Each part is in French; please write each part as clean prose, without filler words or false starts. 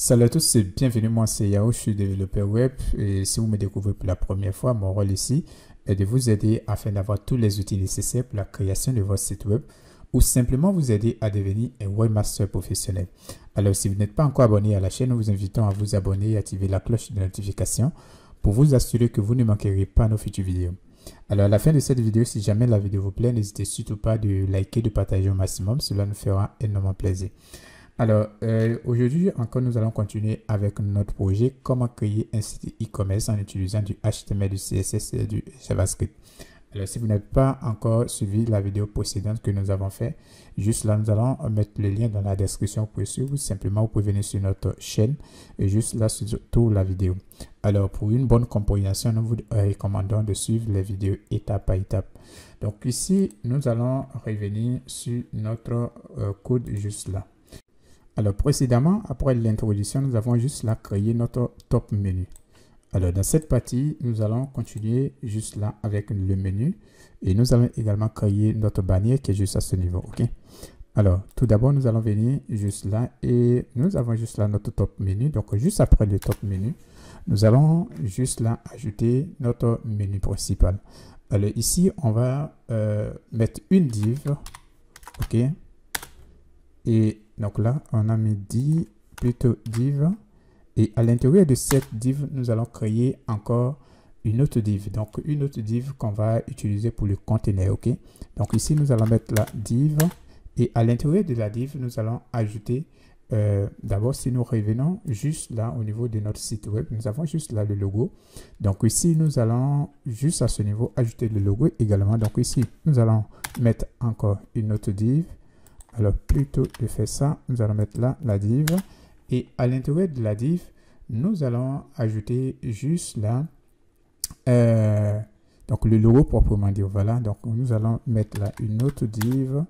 Salut à tous et bienvenue, moi c'est Yao, je suis développeur web et si vous me découvrez pour la première fois, mon rôle ici est de vous aider afin d'avoir tous les outils nécessaires pour la création de votre site web ou simplement vous aider à devenir un webmaster professionnel. Alors si vous n'êtes pas encore abonné à la chaîne, nous vous invitons à vous abonner et activer la cloche de notification pour vous assurer que vous ne manquerez pas nos futures vidéos. Alors à la fin de cette vidéo, si jamais la vidéo vous plaît, n'hésitez surtout pas de liker, de partager au maximum, cela nous fera énormément plaisir. Alors, aujourd'hui encore, nous allons continuer avec notre projet comment créer un site e-commerce en utilisant du HTML, du CSS et du JavaScript. Alors, si vous n'avez pas encore suivi la vidéo précédente que nous avons fait, juste là, nous allons mettre le lien dans la description pour suivre. Simplement, vous pouvez venir sur notre chaîne et juste là, sur la vidéo. Alors, pour une bonne compréhension, nous vous recommandons de suivre les vidéos étape par étape. Donc, ici, nous allons revenir sur notre code juste là. Alors, précédemment, après l'introduction, nous avons juste là créé notre top menu. Alors, dans cette partie, nous allons continuer juste là avec le menu et nous allons également créer notre bannière qui est juste à ce niveau. OK? Alors, tout d'abord, nous allons venir juste là et nous avons juste là notre top menu. Donc, juste après le top menu, nous allons juste là ajouter notre menu principal. Alors, ici, on va mettre une div. OK? Et donc là, on a mis div. Et à l'intérieur de cette div, nous allons créer encore une autre div. Donc, une autre div qu'on va utiliser pour le conteneur. OK? Donc, ici, nous allons mettre la div. Et à l'intérieur de la div, nous allons ajouter, d'abord, si nous revenons juste là au niveau de notre site web, nous avons juste là le logo. Donc, ici, nous allons juste à ce niveau ajouter le logo également. Donc, ici, nous allons mettre encore une autre div. Alors, plutôt de faire ça, nous allons mettre là la div. Et à l'intérieur de la div, nous allons ajouter juste là, donc le logo proprement dit. Voilà, donc nous allons mettre là une autre div.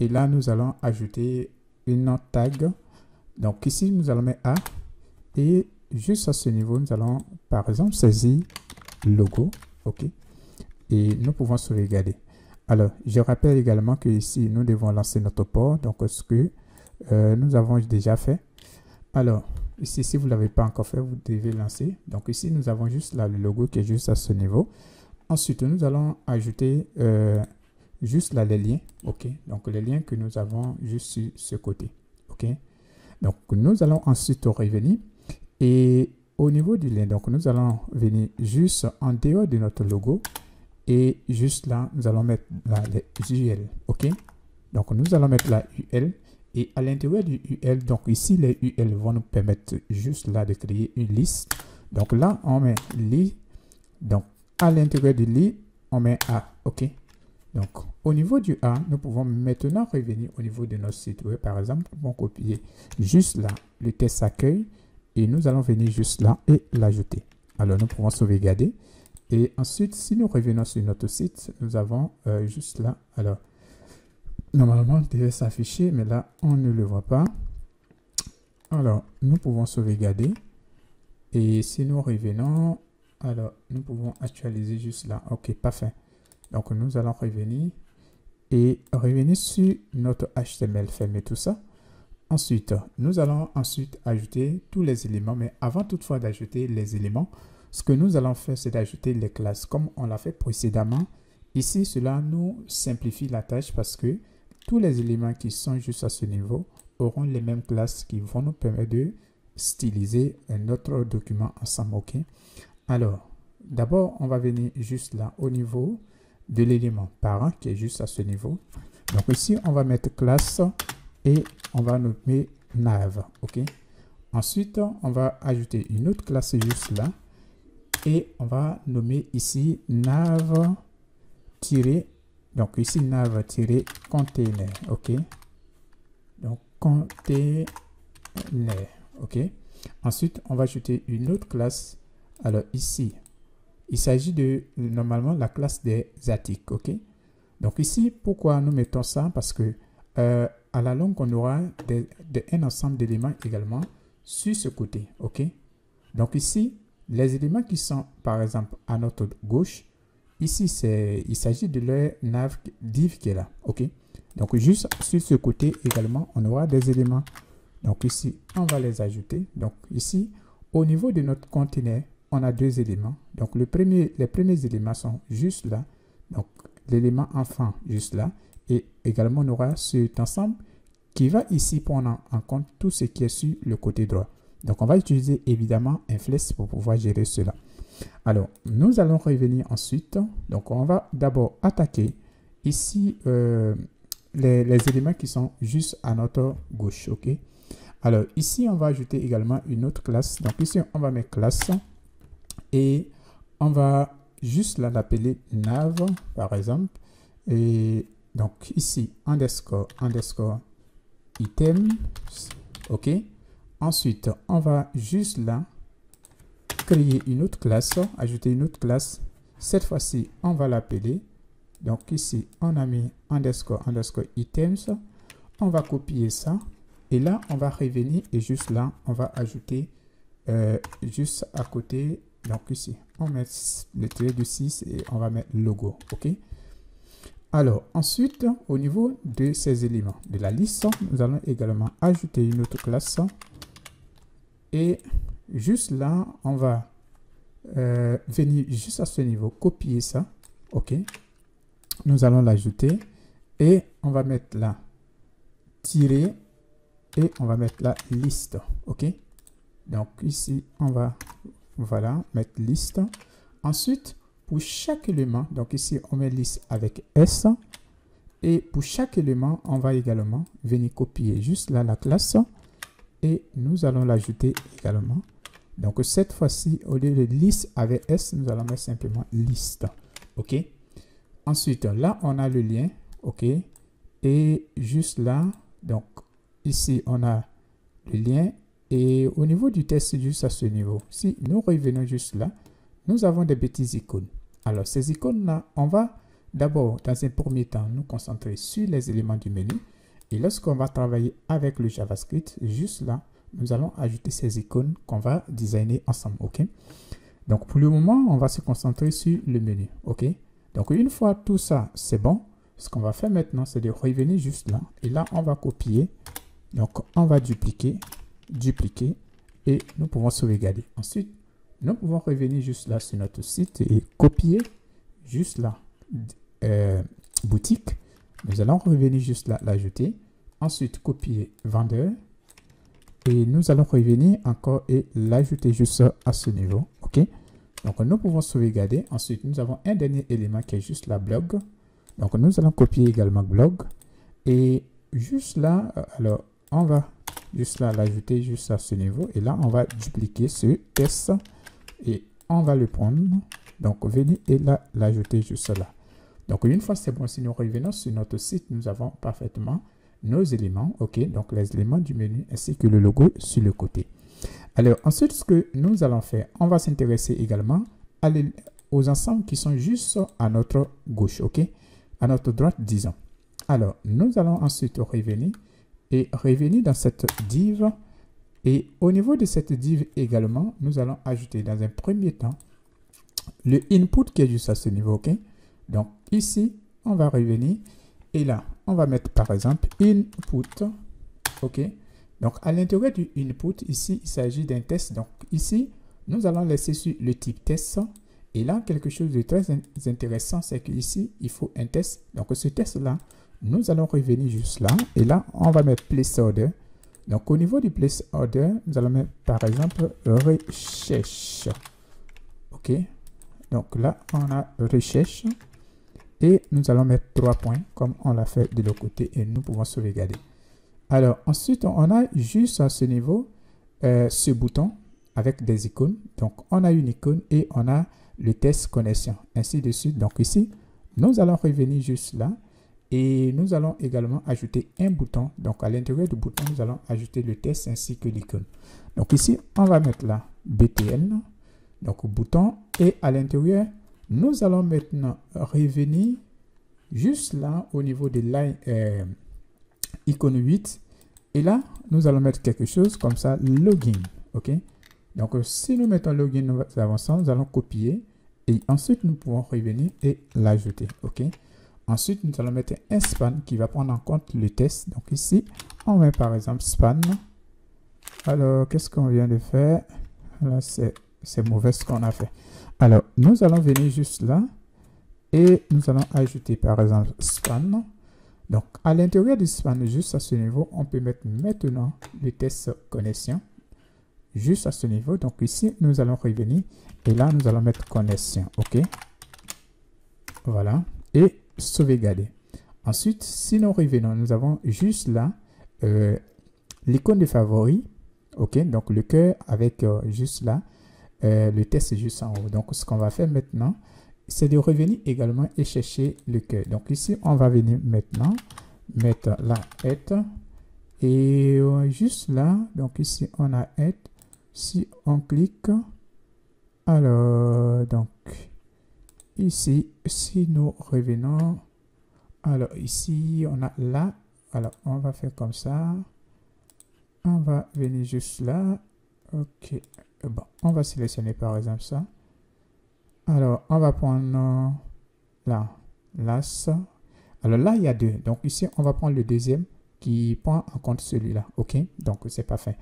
Et là, nous allons ajouter une tag. Donc ici, nous allons mettre A. Et juste à ce niveau, nous allons par exemple saisir logo. OK. Et nous pouvons sauvegarder. Alors, je rappelle également que ici, nous devons lancer notre port. Donc, ce que nous avons déjà fait. Alors, ici, si vous ne l'avez pas encore fait, vous devez lancer. Donc, ici, nous avons juste là le logo qui est juste à ce niveau. Ensuite, nous allons ajouter juste là les liens. OK. Donc, les liens que nous avons juste sur ce côté. OK. Donc, nous allons ensuite revenir. Et au niveau du lien, donc, nous allons venir juste en dehors de notre logo. Et juste là, nous allons mettre là les UL. OK? Donc, nous allons mettre la UL. Et à l'intérieur du UL, donc ici, les UL vont nous permettre juste là de créer une liste. Donc là, on met lit. Donc, à l'intérieur du lit, on met A. OK? Donc, au niveau du A, nous pouvons maintenant revenir au niveau de notre site web. Par exemple, nous pouvons copier juste là le test accueil. Et nous allons venir juste là et l'ajouter. Alors, nous pouvons sauvegarder. Et ensuite, si nous revenons sur notre site, nous avons juste là. Alors, normalement, il devait s'afficher, mais là, on ne le voit pas. Alors, nous pouvons sauvegarder. Et si nous revenons, alors, nous pouvons actualiser juste là. OK, parfait. Donc, nous allons revenir et revenir sur notre HTML, fermer tout ça. Ensuite, nous allons ajouter tous les éléments. Mais avant toutefois d'ajouter les éléments, ce que nous allons faire, c'est d'ajouter les classes comme on l'a fait précédemment. Ici, cela nous simplifie la tâche parce que tous les éléments qui sont juste à ce niveau auront les mêmes classes qui vont nous permettre de styliser notre document ensemble. OK? Alors, d'abord, on va venir juste là au niveau de l'élément parent qui est juste à ce niveau. Donc ici, on va mettre classe et on va nommer nav. OK? Ensuite, on va ajouter une autre classe juste là. Et on va nommer ici nav donc ici nav-container. OK. Donc container. OK. Ensuite, on va ajouter une autre classe. Alors ici, il s'agit de normalement la classe des articles. OK. Donc ici, pourquoi nous mettons ça? Parce que à la longue, on aura un ensemble d'éléments également sur ce côté. OK. Donc ici, les éléments qui sont, par exemple, à notre gauche, ici, il s'agit de leur nav div qui est là. OK? Donc, juste sur ce côté également, on aura des éléments. Donc ici, on va les ajouter. Donc ici, au niveau de notre conteneur, on a deux éléments. Donc les premiers éléments sont juste là. Donc l'élément enfant juste là. Et également, on aura cet ensemble qui va ici prendre en compte tout ce qui est sur le côté droit. Donc on va utiliser évidemment un flex pour pouvoir gérer cela. Alors, nous allons revenir ensuite. Donc on va d'abord attaquer ici les éléments qui sont juste à notre gauche. OK? Alors ici, on va ajouter également une autre classe. Donc ici, on va mettre classe et on va juste l'appeler nav par exemple. Et donc ici, underscore item. OK? Ensuite, on va juste là créer une autre classe, ajouter une autre classe. Cette fois-ci, on va l'appeler. Donc ici, on a mis underscore items. On va copier ça. Et là, on va revenir et juste là, on va ajouter juste à côté. Donc ici, on met le tiret de 6 et on va mettre logo. OK? Alors, ensuite, au niveau de ces éléments de la liste, nous allons également ajouter une autre classe. Et juste là, on va venir juste à ce niveau, copier ça. OK? Nous allons l'ajouter et on va mettre là, tirer. Et on va mettre la liste. OK? Donc ici, on va mettre liste. Ensuite, pour chaque élément, donc ici, on met liste avec S. Et pour chaque élément, on va également venir copier juste là la classe. Et nous allons l'ajouter également. Donc cette fois-ci, au lieu de liste avec S, nous allons mettre simplement liste. OK? Ensuite, là, on a le lien. OK? Et juste là, donc, ici, on a le lien et au niveau du test, juste à ce niveau, si nous revenons juste là, nous avons des petites icônes. Alors, ces icônes-là, on va d'abord, dans un premier temps, nous concentrer sur les éléments du menu. Et lorsqu'on va travailler avec le JavaScript, juste là, nous allons ajouter ces icônes qu'on va designer ensemble. OK? Donc, pour le moment, on va se concentrer sur le menu. OK? Donc, une fois tout ça, c'est bon. Ce qu'on va faire maintenant, c'est de revenir juste là. Et là, on va copier. Donc, on va dupliquer et nous pouvons sauvegarder. Ensuite, nous pouvons revenir juste là sur notre site et copier juste là, boutique. Nous allons revenir juste là, l'ajouter. Ensuite, copier vendeur. Et nous allons revenir encore et l'ajouter juste à ce niveau. OK? Donc, nous pouvons sauvegarder. Ensuite, nous avons un dernier élément qui est juste la blog. Donc, nous allons copier également blog. Et juste là, alors, on va juste là l'ajouter juste à ce niveau. Et là, on va dupliquer ce test. Et on va le prendre. Donc, venir et là, l'ajouter juste là. Donc, une fois c'est bon, si nous revenons sur notre site, nous avons parfaitement nos éléments. OK? Donc, les éléments du menu ainsi que le logo sur le côté. Alors, ensuite, ce que nous allons faire, on va s'intéresser également aux ensembles qui sont juste à notre gauche. OK? À notre droite, disons. Alors, nous allons ensuite revenir et revenir dans cette div. Et au niveau de cette div également, nous allons ajouter dans un premier temps le input qui est juste à ce niveau. OK? Donc, ici, on va revenir et là, on va mettre par exemple input. OK? Donc, à l'intérieur du input, ici, il s'agit d'un test. Donc, ici, nous allons laisser sur le type test. Et là, quelque chose de très intéressant, c'est qu'ici, il faut un test. Donc, ce test-là, nous allons revenir juste là. Et là, on va mettre place order. Donc, au niveau du place order, nous allons mettre, par exemple, recherche. OK? Donc, là, on a recherche. Et nous allons mettre 3 points, comme on l'a fait de l'autre côté. Et nous pouvons sauvegarder. Alors, ensuite, on a juste à ce niveau, ce bouton avec des icônes. Donc, on a une icône et on a le test connexion, ainsi de suite. Donc, ici, nous allons revenir juste là. Et nous allons également ajouter un bouton. Donc, à l'intérieur du bouton, nous allons ajouter le test ainsi que l'icône. Donc, ici, on va mettre là BTN. Donc, bouton. Et à l'intérieur, nous allons maintenant revenir juste là au niveau de la icône 8. Et là, nous allons mettre quelque chose comme ça, login. OK? Donc, si nous mettons login, nous avançons, nous allons copier. Et ensuite, nous pouvons revenir et l'ajouter. OK? Ensuite, nous allons mettre un span qui va prendre en compte le test. Donc ici, on met par exemple span. Alors, qu'est-ce qu'on vient de faire? Là, c'est mauvais ce qu'on a fait. Alors, nous allons venir juste là et nous allons ajouter par exemple span. Donc, à l'intérieur du span, juste à ce niveau, on peut mettre maintenant le test connexion. Juste à ce niveau. Donc, ici, nous allons revenir et là, nous allons mettre connexion. OK? Voilà. Et sauvegarder. Ensuite, si nous revenons, nous avons juste là l'icône de favori. OK? Donc, le cœur avec juste là. Le test est juste en haut. Donc, ce qu'on va faire maintenant, c'est de revenir également et chercher le cœur. Donc, ici, on va venir maintenant mettre la aide. Et juste là, donc ici, on a aide. Si on clique, alors, donc, ici, si nous revenons, alors ici, on a là. Alors, on va faire comme ça. On va venir juste là. OK. Bon, on va sélectionner par exemple ça. Alors, on va prendre là, ça. Alors là, il y a deux. Donc ici, on va prendre le deuxième qui prend en compte celui-là. OK? Donc, c'est parfait.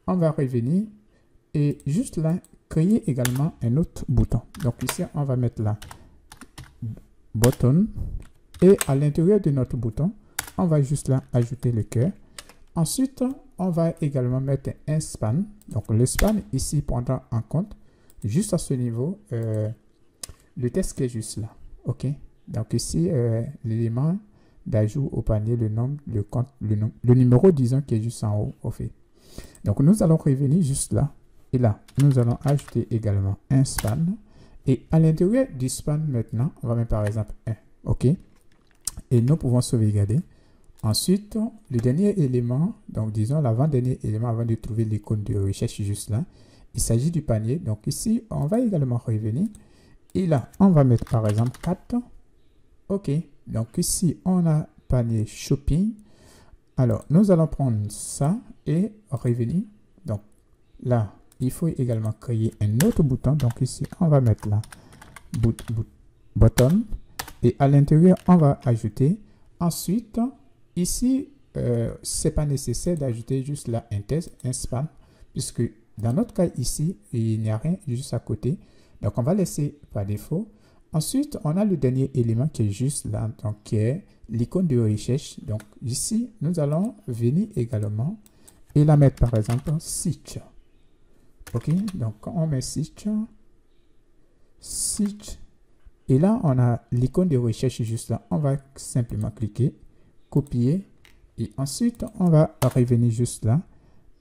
On va revenir et juste là, créer également un autre bouton. Donc ici, on va mettre là, button. Et à l'intérieur de notre bouton, on va juste là ajouter le cœur. Ensuite, on va également mettre un span. Donc, le span ici prendra en compte, juste à ce niveau, le test qui est juste là. OK? Donc, ici, l'élément d'ajout au panier, le nom, le compte, le numéro, disons, qui est juste en haut, au fait. Donc, nous allons revenir juste là. Et là, nous allons ajouter également un span. Et à l'intérieur du span, maintenant, on va mettre par exemple 1. OK? Et nous pouvons sauvegarder. Ensuite, le dernier élément, donc disons l'avant-dernier élément avant de trouver l'icône de recherche juste là, il s'agit du panier. Donc ici, on va également revenir. Et là, on va mettre par exemple 4. OK. Donc ici, on a panier shopping. Alors, nous allons prendre ça et revenir. Donc là, il faut également créer un autre bouton. Donc ici, on va mettre là, button. Et à l'intérieur, on va ajouter. Ensuite, ici, ce n'est pas nécessaire d'ajouter juste là un test, un span, puisque dans notre cas ici, il n'y a rien juste à côté. Donc, on va laisser par défaut. Ensuite, on a le dernier élément qui est juste là, donc qui est l'icône de recherche. Donc, ici, nous allons venir également et la mettre par exemple search. OK, donc on met search. Et là, on a l'icône de recherche juste là. On va simplement cliquer, copier. Et ensuite, on va revenir juste là.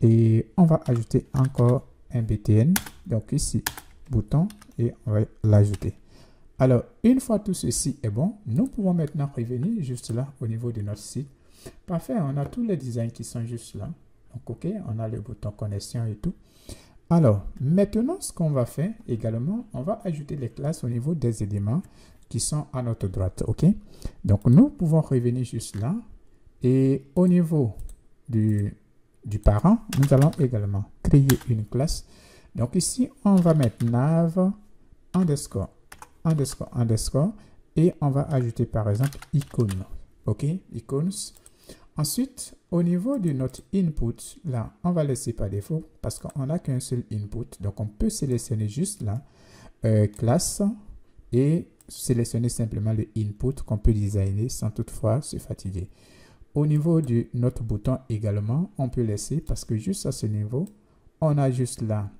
Et on va ajouter encore un BTN. Donc ici, bouton. Et on va l'ajouter. Alors, une fois tout ceci est bon, nous pouvons maintenant revenir juste là au niveau de notre site. Parfait, on a tous les designs qui sont juste là. Donc, OK, on a le bouton connexion et tout. Alors, maintenant, ce qu'on va faire également, on va ajouter les classes au niveau des éléments qui sont à notre droite. OK? Donc, nous pouvons revenir juste là. Et au niveau du parent, nous allons également créer une classe. Donc, ici, on va mettre nav underscore. Et on va ajouter, par exemple, icône. OK? Icônes. Ensuite, au niveau de notre input, là, on va laisser par défaut parce qu'on n'a qu'un seul input. Donc, on peut sélectionner juste là, classe et sélectionner simplement le input qu'on peut designer sans toutefois se fatiguer. Au niveau de notre bouton également, on peut laisser parce que juste à ce niveau, on a juste là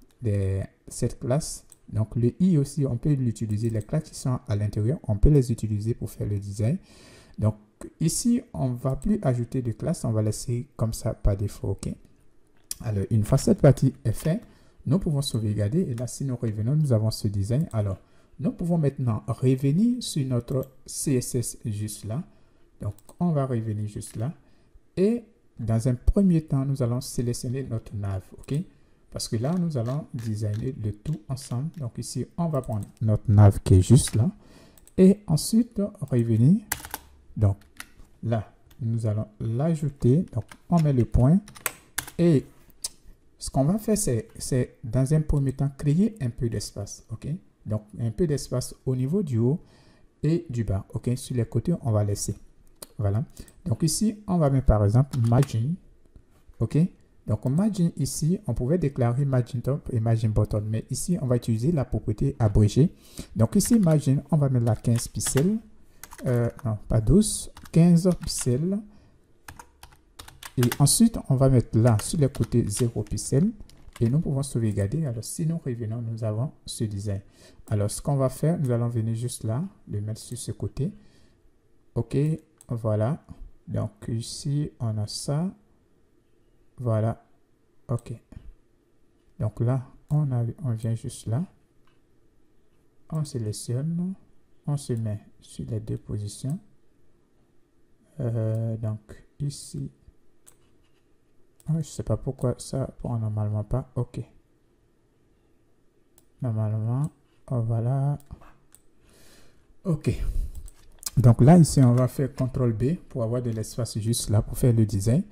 cette classe. Donc, le i aussi, on peut l'utiliser. Les classes qui sont à l'intérieur, on peut les utiliser pour faire le design. Donc, ici, on ne va plus ajouter de classe, on va laisser comme ça par défaut. OK? Alors, une fois cette partie est faite, nous pouvons sauvegarder. Et là, si nous revenons, nous avons ce design. Alors, nous pouvons maintenant revenir sur notre CSS juste là. Donc, on va revenir juste là. Et dans un premier temps, nous allons sélectionner notre nav. OK? Parce que là, nous allons designer le tout ensemble. Donc, ici, on va prendre notre nav qui est juste là. Et ensuite, revenir. Donc, là, nous allons l'ajouter. Donc, on met le point. Et ce qu'on va faire, c'est dans un premier temps, créer un peu d'espace. OK? Donc, un peu d'espace au niveau du haut et du bas. OK? Sur les côtés, on va laisser. Voilà. Donc, ici, on va mettre par exemple margin. OK? Donc margin ici, on pouvait déclarer margin top et margin bottom, mais ici on va utiliser la propriété abrégée. Donc ici margin, on va mettre la 15 pixels, non pas 12, 15 pixels. Et ensuite on va mettre là sur les côtés 0 pixels et nous pouvons sauvegarder. Alors si nous revenons, nous avons ce design. Alors ce qu'on va faire, nous allons venir juste là, le mettre sur ce côté. Ok, voilà. Donc ici on a ça. Voilà, ok. Donc là, on vient juste là. On sélectionne. On se met sur les deux positions. Donc ici. Je ne sais pas pourquoi ça prend normalement pas. Ok. Normalement, voilà. Ok. Donc là, ici, on va faire CTRL B pour avoir de l'espace juste là pour faire le design.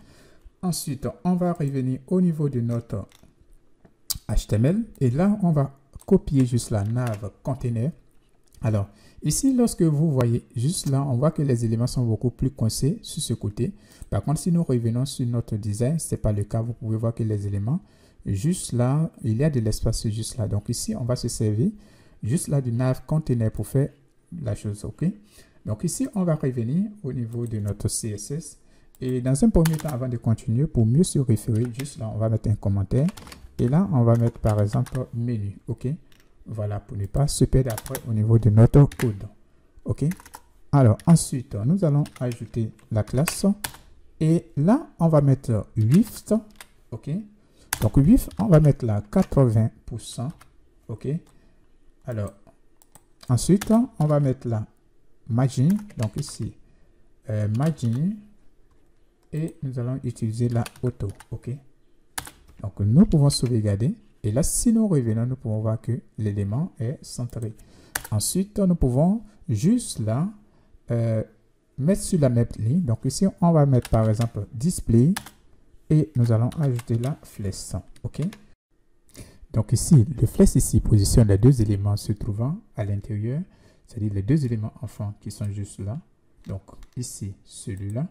Ensuite, on va revenir au niveau de notre HTML et là, on va copier juste la nav container. Alors, ici, lorsque vous voyez juste là, on voit que les éléments sont beaucoup plus coincés sur ce côté. Par contre, si nous revenons sur notre design, ce n'est pas le cas. Vous pouvez voir que les éléments, juste là, il y a de l'espace juste là. Donc ici, on va se servir juste là du nav container pour faire la chose. OK? Donc ici, on va revenir au niveau de notre CSS. Et dans un premier temps, avant de continuer, pour mieux se référer, juste là, on va mettre un commentaire. Et là, on va mettre par exemple menu. OK? Voilà, pour ne pas se perdre après au niveau de notre code. OK? Alors, ensuite, nous allons ajouter la classe. Et là, on va mettre width. OK? Donc, width, on va mettre là 80%. OK? Alors, ensuite, on va mettre là margin. Donc, ici, margin. Et nous allons utiliser la auto. OK? Donc, nous pouvons sauvegarder. Et là, si nous revenons, nous pouvons voir que l'élément est centré. Ensuite, nous pouvons juste là mettre sur la même ligne. Donc ici, on va mettre par exemple display et nous allons ajouter la flèche. OK? Donc ici, le flèche ici positionne les deux éléments se trouvant à l'intérieur, c'est-à-dire les deux éléments enfants qui sont juste là. Donc ici, celui-là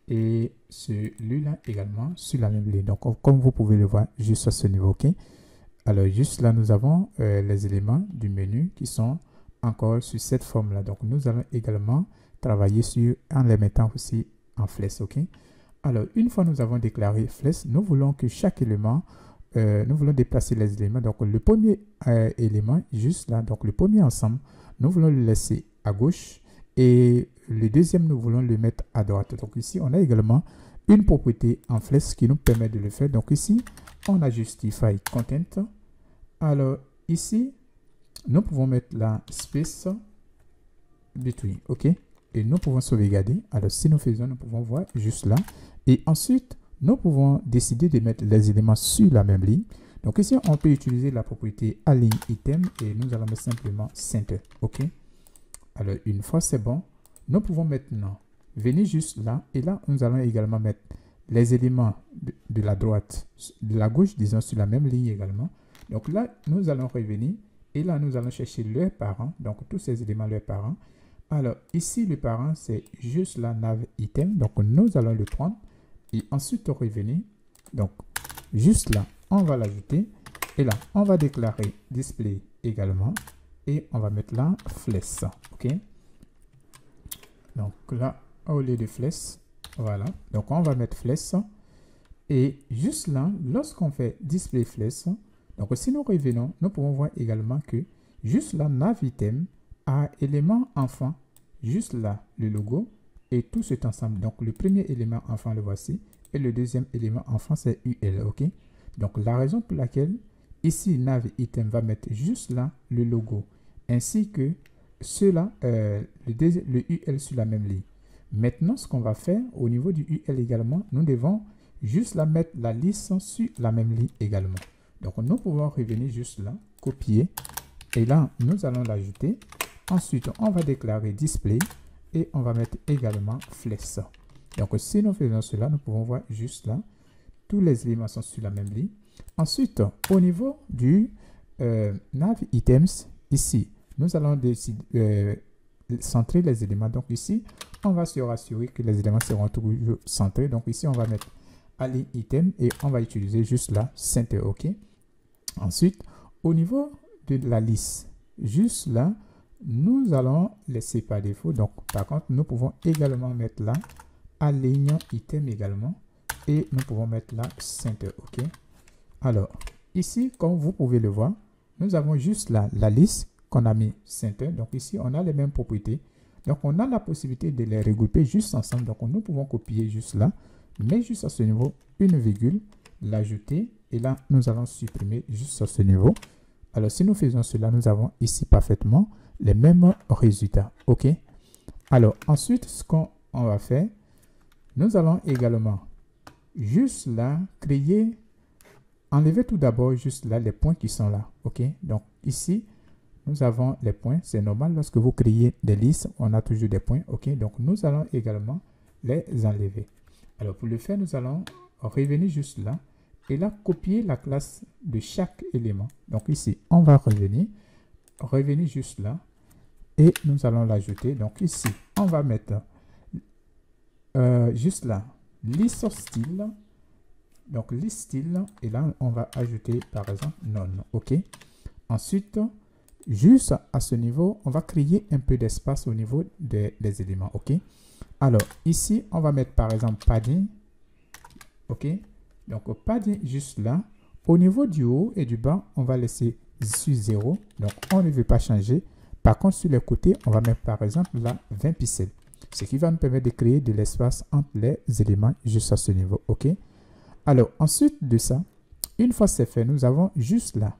et celui-là également sur la même ligne. Donc comme vous pouvez le voir juste à ce niveau. OK? Alors, juste là, nous avons les éléments du menu qui sont encore sur cette forme-là. Donc, nous allons également travailler sur en les mettant aussi en flèche. OK? Alors, une fois nous avons déclaré flèche, nous voulons que chaque élément, nous voulons déplacer les éléments. Donc, le premier élément, juste là, donc le premier ensemble, nous voulons le laisser à gauche et le deuxième, nous voulons le mettre à droite. Donc, ici, on a également une propriété en flèche qui nous permet de le faire. Donc, ici, on a justify content. Alors ici, nous pouvons mettre la space between. OK? Et nous pouvons sauvegarder. Alors si nous faisons, nous pouvons voir juste là. Et ensuite, nous pouvons décider de mettre les éléments sur la même ligne. Donc ici, on peut utiliser la propriété align item et nous allons mettre simplement center. OK? Alors une fois c'est bon, nous pouvons maintenant venir juste là. Et là, nous allons également mettre les éléments de la droite, de la gauche, disons, sur la même ligne également. Donc là, nous allons revenir et là, nous allons chercher leurs parents. Donc, tous ces éléments, leurs parents. Alors, ici, le parent, c'est juste la nav item. Donc, nous allons le prendre et ensuite revenir. Donc, juste là, on va l'ajouter. Et là, on va déclarer display également. Et on va mettre là flèche. OK? Donc là, au lieu de flèche, voilà. Donc, on va mettre flèche. Et juste là, lorsqu'on fait display flèche, donc si nous revenons, nous pouvons voir également que juste là, nav item a élément enfant, juste là, le logo et tout cet ensemble. Donc, le premier élément enfant, le voici. Et le deuxième élément enfant, c'est UL. OK? Donc, la raison pour laquelle ici, nav item va mettre juste là le logo ainsi que cela, le UL sur la même ligne. Maintenant, ce qu'on va faire au niveau du UL également, nous devons juste là mettre la liste sur la même ligne également. Donc, nous pouvons revenir juste là, copier. Et là, nous allons l'ajouter. Ensuite, on va déclarer display et on va mettre également flèche. Donc, si nous faisons cela, nous pouvons voir juste là, tous les éléments sont sur la même ligne. Ensuite, au niveau du nav items, ici, nous allons décider, centrer les éléments. Donc ici, on va se rassurer que les éléments seront toujours centrés. Donc ici, on va mettre align item et on va utiliser juste là center, ok. Ensuite, au niveau de la liste, juste là, nous allons laisser par défaut. Donc, par contre, nous pouvons également mettre là align item également et nous pouvons mettre là center, ok. Alors, ici, comme vous pouvez le voir, nous avons juste là la liste qu'on a mis center. Donc, ici, on a les mêmes propriétés. Donc, on a la possibilité de les regrouper juste ensemble. Donc, nous pouvons copier juste là, mais juste à ce niveau, une virgule, l'ajouter. Et là, nous allons supprimer juste à ce niveau. Alors, si nous faisons cela, nous avons ici parfaitement les mêmes résultats. OK? Alors, ensuite, ce qu'on va faire, nous allons également juste là créer, enlever tout d'abord juste là les points qui sont là. OK? Donc, ici, nous avons les points. C'est normal, lorsque vous créez des listes, on a toujours des points. OK? Donc, nous allons également les enlever. Alors, pour le faire, nous allons revenir juste là. Et là, copier la classe de chaque élément. Donc ici, on va revenir juste là. Et nous allons l'ajouter. Donc ici, on va mettre juste là, list style. Donc list style. Et là, on va ajouter par exemple none. OK. Ensuite, juste à ce niveau, on va créer un peu d'espace au niveau des éléments. OK. Alors ici, on va mettre par exemple padding. OK. Donc, padding juste là. Au niveau du haut et du bas, on va laisser sur 0. Donc, on ne veut pas changer. Par contre, sur les côtés, on va mettre par exemple là 20 pixels. Ce qui va nous permettre de créer de l'espace entre les éléments juste à ce niveau. OK. Alors, ensuite de ça, une fois c'est fait, nous avons juste là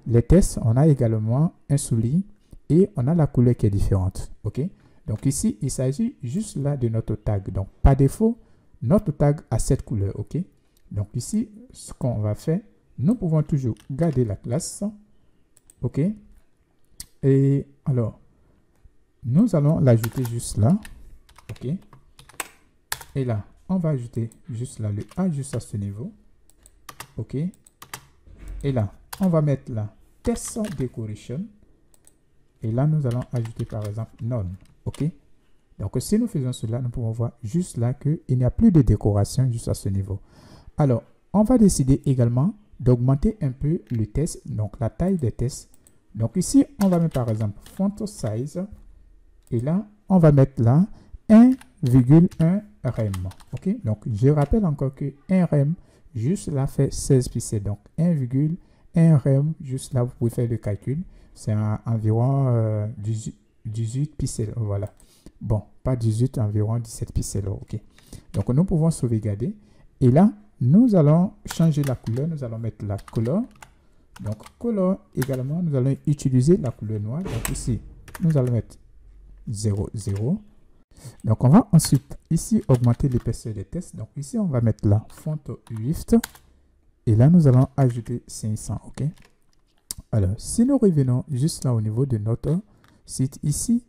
les tests. On a également un souligne et on a la couleur qui est différente. OK. Donc, ici, il s'agit juste là de notre tag. Donc, par défaut, notre tag a cette couleur. OK. Donc ici, ce qu'on va faire, nous pouvons toujours garder la classe. OK. Et alors, nous allons l'ajouter juste là. OK. Et là, on va ajouter juste là le A juste à ce niveau. OK. Et là, on va mettre là test decoration. Et là, nous allons ajouter par exemple none. OK. Donc si nous faisons cela, nous pouvons voir juste là qu'il n'y a plus de décoration juste à ce niveau. Alors, on va décider également d'augmenter un peu le test, donc la taille des tests. Donc ici, on va mettre par exemple font size. Et là, on va mettre là 1,1 rem. OK? Donc, je rappelle encore que 1 rem, juste là, fait 16 pixels. Donc, 1,1 rem, juste là, vous pouvez faire le calcul. C'est environ 18 pixels. Voilà. Bon, pas 18, environ 17 pixels. OK? Donc, nous pouvons sauvegarder. Et là, nous allons changer la couleur. Nous allons mettre la couleur. Donc, couleur également, nous allons utiliser la couleur noire. Donc, ici, nous allons mettre 0, 0. Donc, on va ensuite ici augmenter l'épaisseur des tests. Donc, ici, on va mettre là font width. Et là, nous allons ajouter 500. OK. Alors, si nous revenons juste là au niveau de notre site, ici,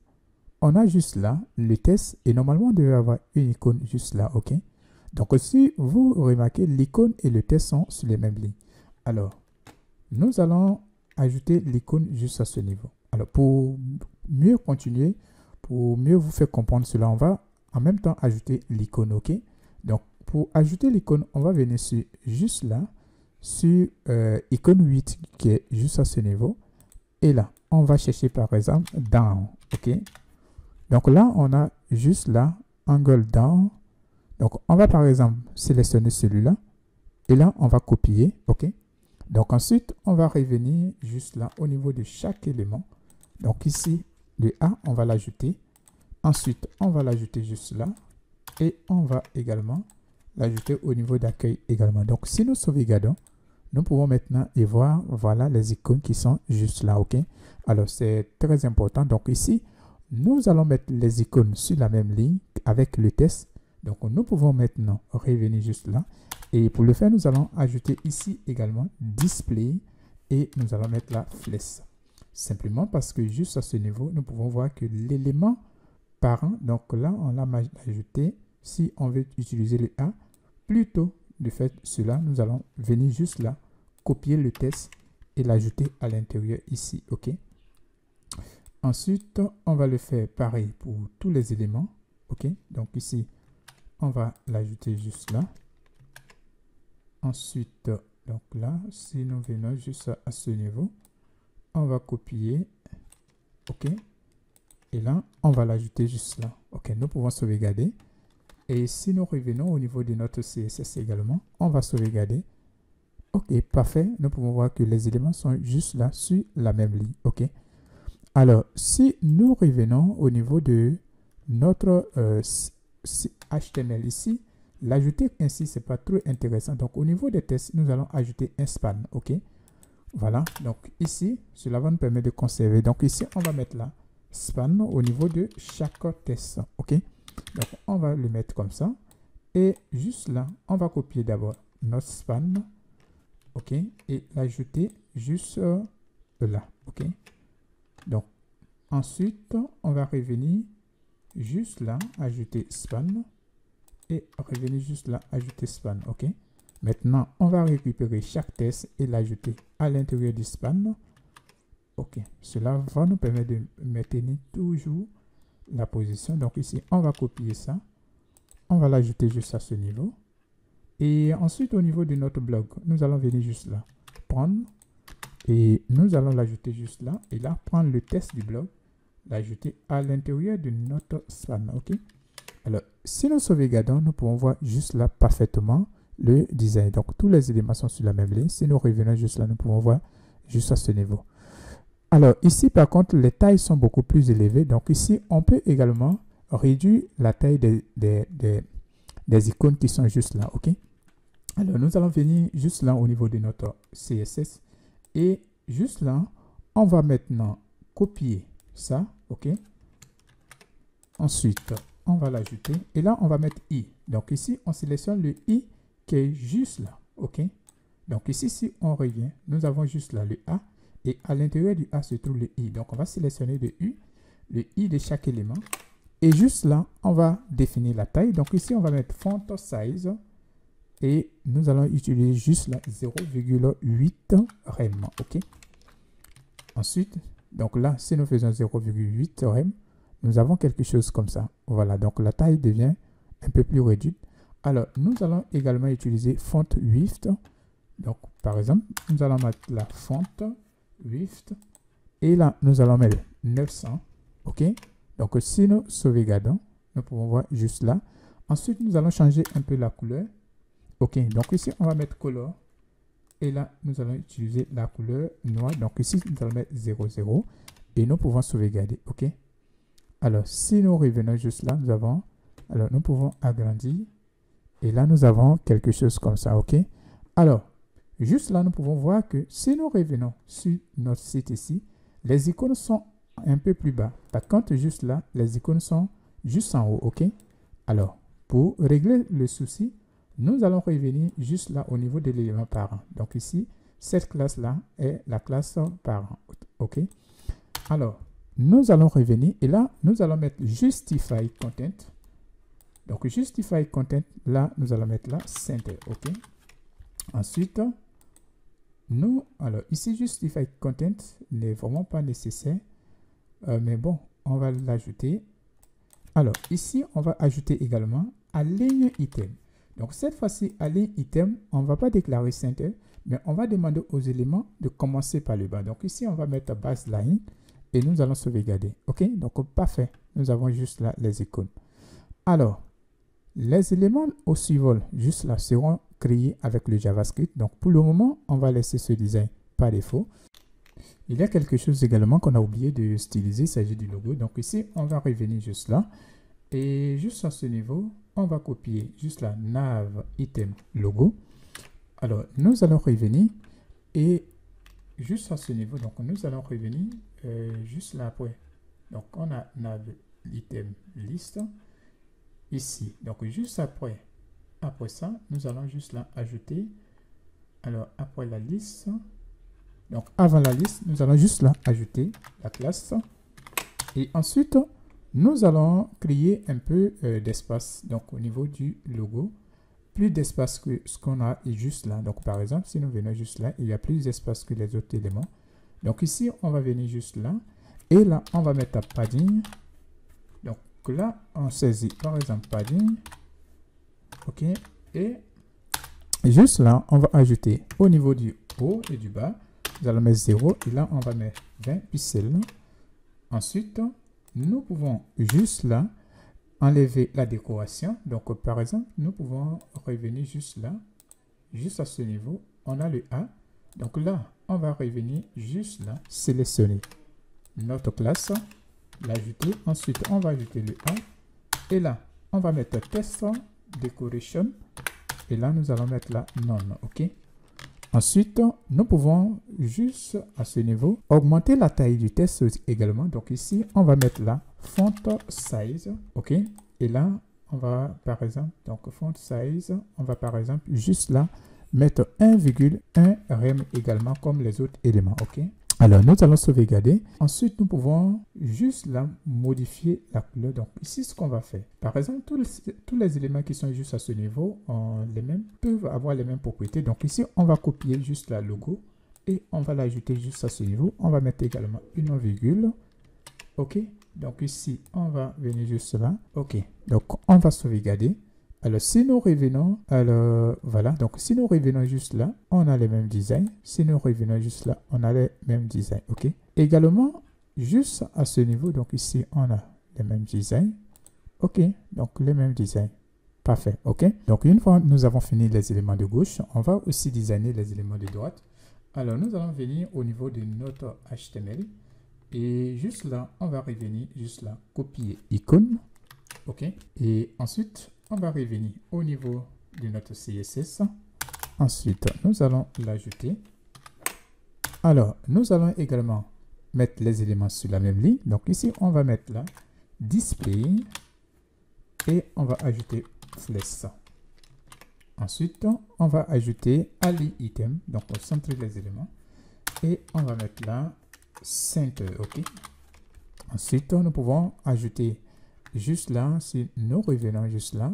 on a juste là le test. Et normalement, on devait avoir une icône juste là. OK. Donc, si vous remarquez, l'icône et le test sont sur les mêmes lignes. Alors, nous allons ajouter l'icône juste à ce niveau. Alors, pour mieux continuer, pour mieux vous faire comprendre cela, on va en même temps ajouter l'icône. OK. Donc, pour ajouter l'icône, on va venir sur juste là, sur icône 8 qui est juste à ce niveau. Et là, on va chercher par exemple down. OK. Donc là, on a juste là, angle down. Donc, on va par exemple sélectionner celui-là. Et là, on va copier. OK. Donc, ensuite, on va revenir juste là au niveau de chaque élément. Donc, ici, le A, on va l'ajouter. Ensuite, on va l'ajouter juste là. Et on va également l'ajouter au niveau d'accueil également. Donc, si nous sauvegardons, nous pouvons maintenant y voir, voilà les icônes qui sont juste là. OK. Alors, c'est très important. Donc, ici, nous allons mettre les icônes sur la même ligne avec le test. Donc, nous pouvons maintenant revenir juste là. Et pour le faire, nous allons ajouter ici également display et nous allons mettre la flèche. Simplement parce que juste à ce niveau, nous pouvons voir que l'élément parent, donc là, on l'a ajouté. Si on veut utiliser le A, plutôt de faire cela, nous allons venir juste là, copier le test et l'ajouter à l'intérieur ici. OK. Ensuite, on va le faire pareil pour tous les éléments. OK. Donc ici, on va l'ajouter juste là. ensuite, donc là, si nous venons juste à ce niveau, on va copier. OK. Et là, on va l'ajouter juste là. OK, nous pouvons sauvegarder. Et si nous revenons au niveau de notre CSS également, on va sauvegarder. OK, parfait. Nous pouvons voir que les éléments sont juste là sur la même ligne. OK. Alors, si nous revenons au niveau de notre HTML ici, l'ajouter ainsi, c'est pas trop intéressant. Donc, au niveau des tests, nous allons ajouter un span. OK. Voilà. Donc, ici, cela va nous permettre de conserver. Donc, ici, on va mettre là span au niveau de chaque test. OK. Donc, on va le mettre comme ça. Et juste là, on va copier d'abord notre span. OK. Et l'ajouter juste là. OK. Donc, ensuite, on va revenir juste là, ajouter span. Et revenir juste là, ajouter span. OK. Maintenant, on va récupérer chaque test et l'ajouter à l'intérieur du span. OK. Cela va nous permettre de maintenir toujours la position. Donc ici, on va copier ça. On va l'ajouter juste à ce niveau. Et ensuite, au niveau de notre blog, nous allons venir juste là. Prendre. Et nous allons l'ajouter juste là. Et là, prendre le test du blog. L'ajouter à l'intérieur de notre span. OK. Alors, si nous sauvegardons, nous pouvons voir juste là parfaitement le design. Donc, tous les éléments sont sur la même ligne. Si nous revenons juste là, nous pouvons voir juste à ce niveau. Alors, ici, par contre, les tailles sont beaucoup plus élevées. Donc, ici, on peut également réduire la taille des icônes qui sont juste là. OK? Alors, nous allons venir juste là au niveau de notre CSS. Et juste là, on va maintenant copier ça. OK? Ensuite, on va l'ajouter. Et là, on va mettre I. Donc, ici, on sélectionne le I qui est juste là. OK? Donc, ici, si on revient, nous avons juste là le A. Et à l'intérieur du A se trouve le I. Donc, on va sélectionner le I de chaque élément. Et juste là, on va définir la taille. Donc, ici, on va mettre font size. Et nous allons utiliser juste là 0,8 rem. OK? Ensuite, donc là, si nous faisons 0,8 rem, nous avons quelque chose comme ça. Voilà, donc la taille devient un peu plus réduite. Alors, nous allons également utiliser font width. Donc, par exemple, nous allons mettre la font width. Et là, nous allons mettre 900. OK? Donc, si nous sauvegardons, nous pouvons voir juste là. Ensuite, nous allons changer un peu la couleur. OK? Donc, ici, on va mettre color. Et là, nous allons utiliser la couleur noire. Donc, ici, nous allons mettre 00. Et nous pouvons sauvegarder. OK? Alors, si nous revenons juste là, nous pouvons agrandir. Et là, nous avons quelque chose comme ça. OK? Alors, juste là, nous pouvons voir que si nous revenons sur notre site ici, les icônes sont un peu plus bas. Par contre, juste là, les icônes sont juste en haut. OK? Alors, pour régler le souci, nous allons revenir juste là au niveau de l'élément parent. Donc ici, cette classe-là est la classe parent. OK? Alors, nous allons revenir et là, nous allons mettre Justify Content. Donc, Justify Content, là, nous allons mettre là Center. OK? Ensuite, alors ici, Justify Content n'est vraiment pas nécessaire. Mais bon, on va l'ajouter. Alors, ici, on va ajouter également Align Item. Donc, cette fois-ci, Align Item, on ne va pas déclarer Center, mais on va demander aux éléments de commencer par le bas. Donc, ici, on va mettre Baseline. Et nous allons sauvegarder. OK? Donc, parfait. Nous avons juste là les icônes. Alors, les éléments au suivant, juste là, seront créés avec le JavaScript. Donc, pour le moment, on va laisser ce design par défaut. Il y a quelque chose également qu'on a oublié de styliser. Il s'agit du logo. Donc, ici, on va revenir juste là. Et juste à ce niveau, on va copier juste là, nav item logo. Alors, nous allons revenir et juste à ce niveau, donc nous allons revenir juste là après. Donc, on a nav item list ici. Donc, juste après ça, nous allons juste là ajouter. Alors, après la liste, donc avant la liste, nous allons juste là ajouter la classe. Et ensuite, nous allons créer un peu d'espace. Donc, au niveau du logo, plus d'espace que ce qu'on a est juste là. Donc, par exemple, si nous venons juste là, il y a plus d'espace que les autres éléments. Donc, ici, on va venir juste là. Et là, on va mettre padding. Donc, là, on saisit, par exemple, padding. OK. Et juste là, on va ajouter au niveau du haut et du bas, nous allons mettre 0 et là, on va mettre 20 pixels. Ensuite, nous pouvons juste là enlever la décoration. Donc, par exemple, nous pouvons revenir juste là, juste à ce niveau. On a le A. Donc là, on va revenir juste là, sélectionner notre classe, l'ajouter. Ensuite, on va ajouter le A. Et là, on va mettre test decoration. Et là, nous allons mettre là non. OK. Ensuite, nous pouvons juste à ce niveau augmenter la taille du test également. Donc ici, on va mettre là font size. OK. Et là, on va par exemple, donc font size, on va par exemple juste là mettre 1,1 rem également comme les autres éléments. OK. Alors, nous allons sauvegarder. Ensuite, nous pouvons juste là modifier la couleur. Donc, ici, ce qu'on va faire. Par exemple, tous les éléments qui sont juste à ce niveau peuvent avoir les mêmes propriétés. Donc, ici, on va copier juste la logo et on va l'ajouter juste à ce niveau. On va mettre également une virgule. OK. Donc, ici, on va venir juste là. OK. Donc, on va sauvegarder. Alors, si nous revenons, alors voilà, donc si nous revenons juste là, on a les mêmes designs. Si nous revenons juste là, on a les mêmes designs, OK. Également, juste à ce niveau, donc ici, on a les mêmes designs, OK. Donc, les mêmes designs, parfait, OK. Donc, une fois nous avons fini les éléments de gauche, on va aussi designer les éléments de droite. Alors, nous allons venir au niveau de notre HTML et juste là, on va revenir juste là, copier icône, OK. Et ensuite, on va revenir au niveau de notre CSS. Ensuite, nous allons l'ajouter. Alors, nous allons également mettre les éléments sur la même ligne. Donc ici, on va mettre là display et on va ajouter flèche. Ensuite, on va ajouter ali item. Donc, on centre les éléments et on va mettre là center. OK. Ensuite, nous pouvons ajouter juste là, si nous revenons juste là,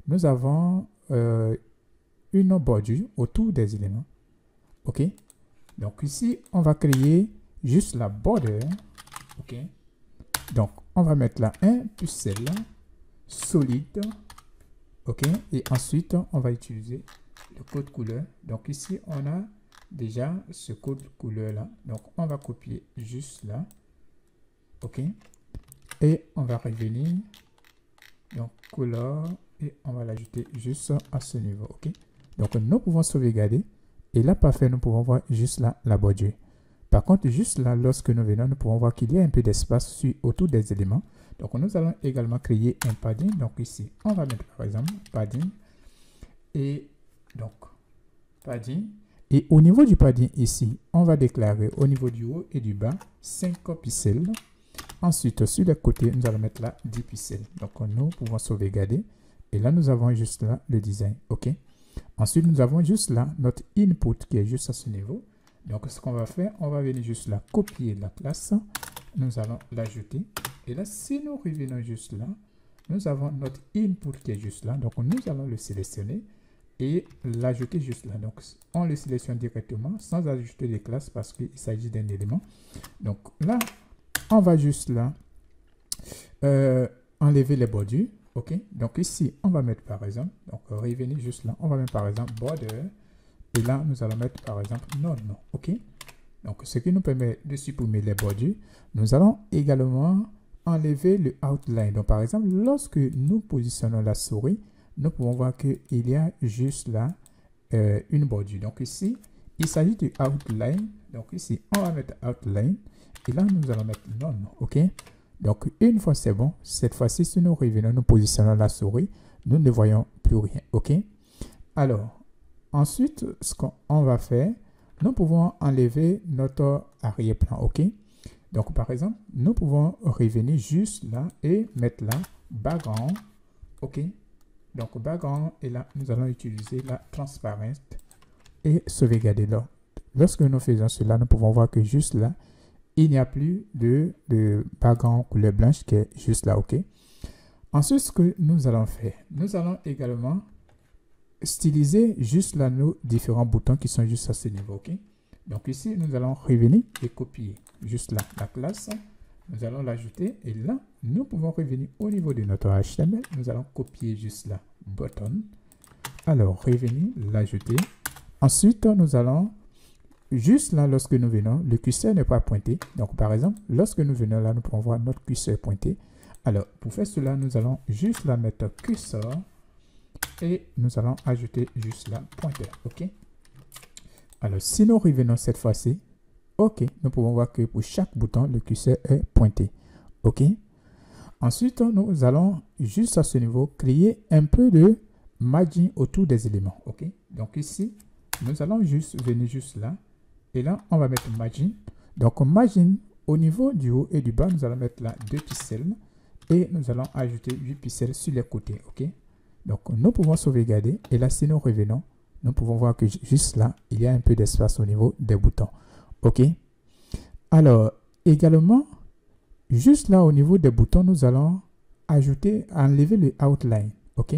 nous avons une bordure autour des éléments. OK. Donc ici, on va créer juste la border. OK. Donc, on va mettre là un pixel solide. OK. Et ensuite, on va utiliser le code couleur. Donc ici, on a déjà ce code couleur là. Donc, on va copier juste là. OK. Et on va revenir, donc couleur, et on va l'ajouter juste à ce niveau. OK. Donc, nous pouvons sauvegarder. Et là, parfait, nous pouvons voir juste là la bordure. Par contre, juste là, lorsque nous venons, nous pouvons voir qu'il y a un peu d'espace autour des éléments. Donc, nous allons également créer un padding. Donc, ici, on va mettre par exemple padding. Et donc, padding. Et au niveau du padding ici, on va déclarer au niveau du haut et du bas 5 pixels. Ensuite, sur les côtés, nous allons mettre là 10 pixels. Donc, nous pouvons sauvegarder. Et là, nous avons juste là le design. OK. Ensuite, nous avons juste là notre input qui est juste à ce niveau. Donc, ce qu'on va faire, on va venir juste là, copier la classe. Nous allons l'ajouter. Et là, si nous revenons juste là, nous avons notre input qui est juste là. Donc, nous allons le sélectionner et l'ajouter juste là. Donc, on le sélectionne directement sans ajouter des classes parce qu'il s'agit d'un élément. Donc, là, on va juste là enlever les bordures. OK. Donc ici, on va mettre par exemple, donc revenir juste là, on va mettre par exemple border. Et là, nous allons mettre par exemple non. OK. Donc, ce qui nous permet de supprimer les bordures. Nous allons également enlever le outline. Donc, par exemple, lorsque nous positionnons la souris, nous pouvons voir qu'il y a juste là une bordure. Donc ici, il s'agit du outline. Donc ici, on va mettre outline. Et là, nous allons mettre non. OK. Donc, une fois c'est bon, cette fois-ci, si nous revenons, nous positionnons la souris, nous ne voyons plus rien. OK. Alors, ensuite, ce qu'on va faire, nous pouvons enlever notre arrière-plan. OK. Donc, par exemple, nous pouvons revenir juste là et mettre là background. OK. Donc, background, et là, nous allons utiliser la transparence et sauvegarder là. Lorsque nous faisons cela, nous pouvons voir que juste là, il n'y a plus de background couleur blanche qui est juste là. OK. Ensuite, ce que nous allons faire, nous allons également styliser juste là nos différents boutons qui sont juste à ce niveau. OK. Donc ici, nous allons revenir et copier juste là la classe. Nous allons l'ajouter et là, nous pouvons revenir au niveau de notre HTML. Nous allons copier juste là button. Alors, revenir, l'ajouter. Ensuite, nous allons, juste là, lorsque nous venons, le curseur n'est pas pointé. Donc, par exemple, lorsque nous venons là, nous pouvons voir notre curseur pointé. Alors, pour faire cela, nous allons juste la mettre curseur et nous allons ajouter juste là, pointeur. OK? Alors, si nous revenons cette fois-ci, OK, nous pouvons voir que pour chaque bouton, le curseur est pointé. OK? Ensuite, nous allons juste à ce niveau créer un peu de margin autour des éléments. OK? Donc ici, nous allons juste venir juste là. Et là, on va mettre margin. Donc margin, au niveau du haut et du bas, nous allons mettre là 2 pixels. Et nous allons ajouter 8 pixels sur les côtés. OK? Donc nous pouvons sauvegarder. Et là, si nous revenons, nous pouvons voir que juste là, il y a un peu d'espace au niveau des boutons. OK? Alors, également, juste là au niveau des boutons, nous allons enlever le outline. OK?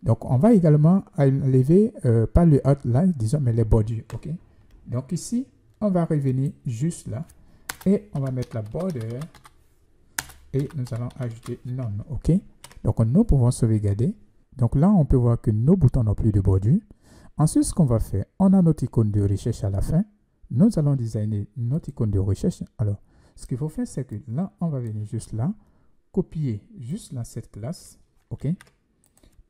Donc, on va également enlever, pas le outline, disons, mais les bordures. OK? Donc, ici, on va revenir juste là. Et on va mettre la border. Et nous allons ajouter none. OK? Donc, nous pouvons sauvegarder. Donc, là, on peut voir que nos boutons n'ont plus de bordure. Ensuite, ce qu'on va faire, on a notre icône de recherche à la fin. Nous allons designer notre icône de recherche. Alors, ce qu'il faut faire, c'est que là, on va venir juste là, copier juste là cette classe. OK?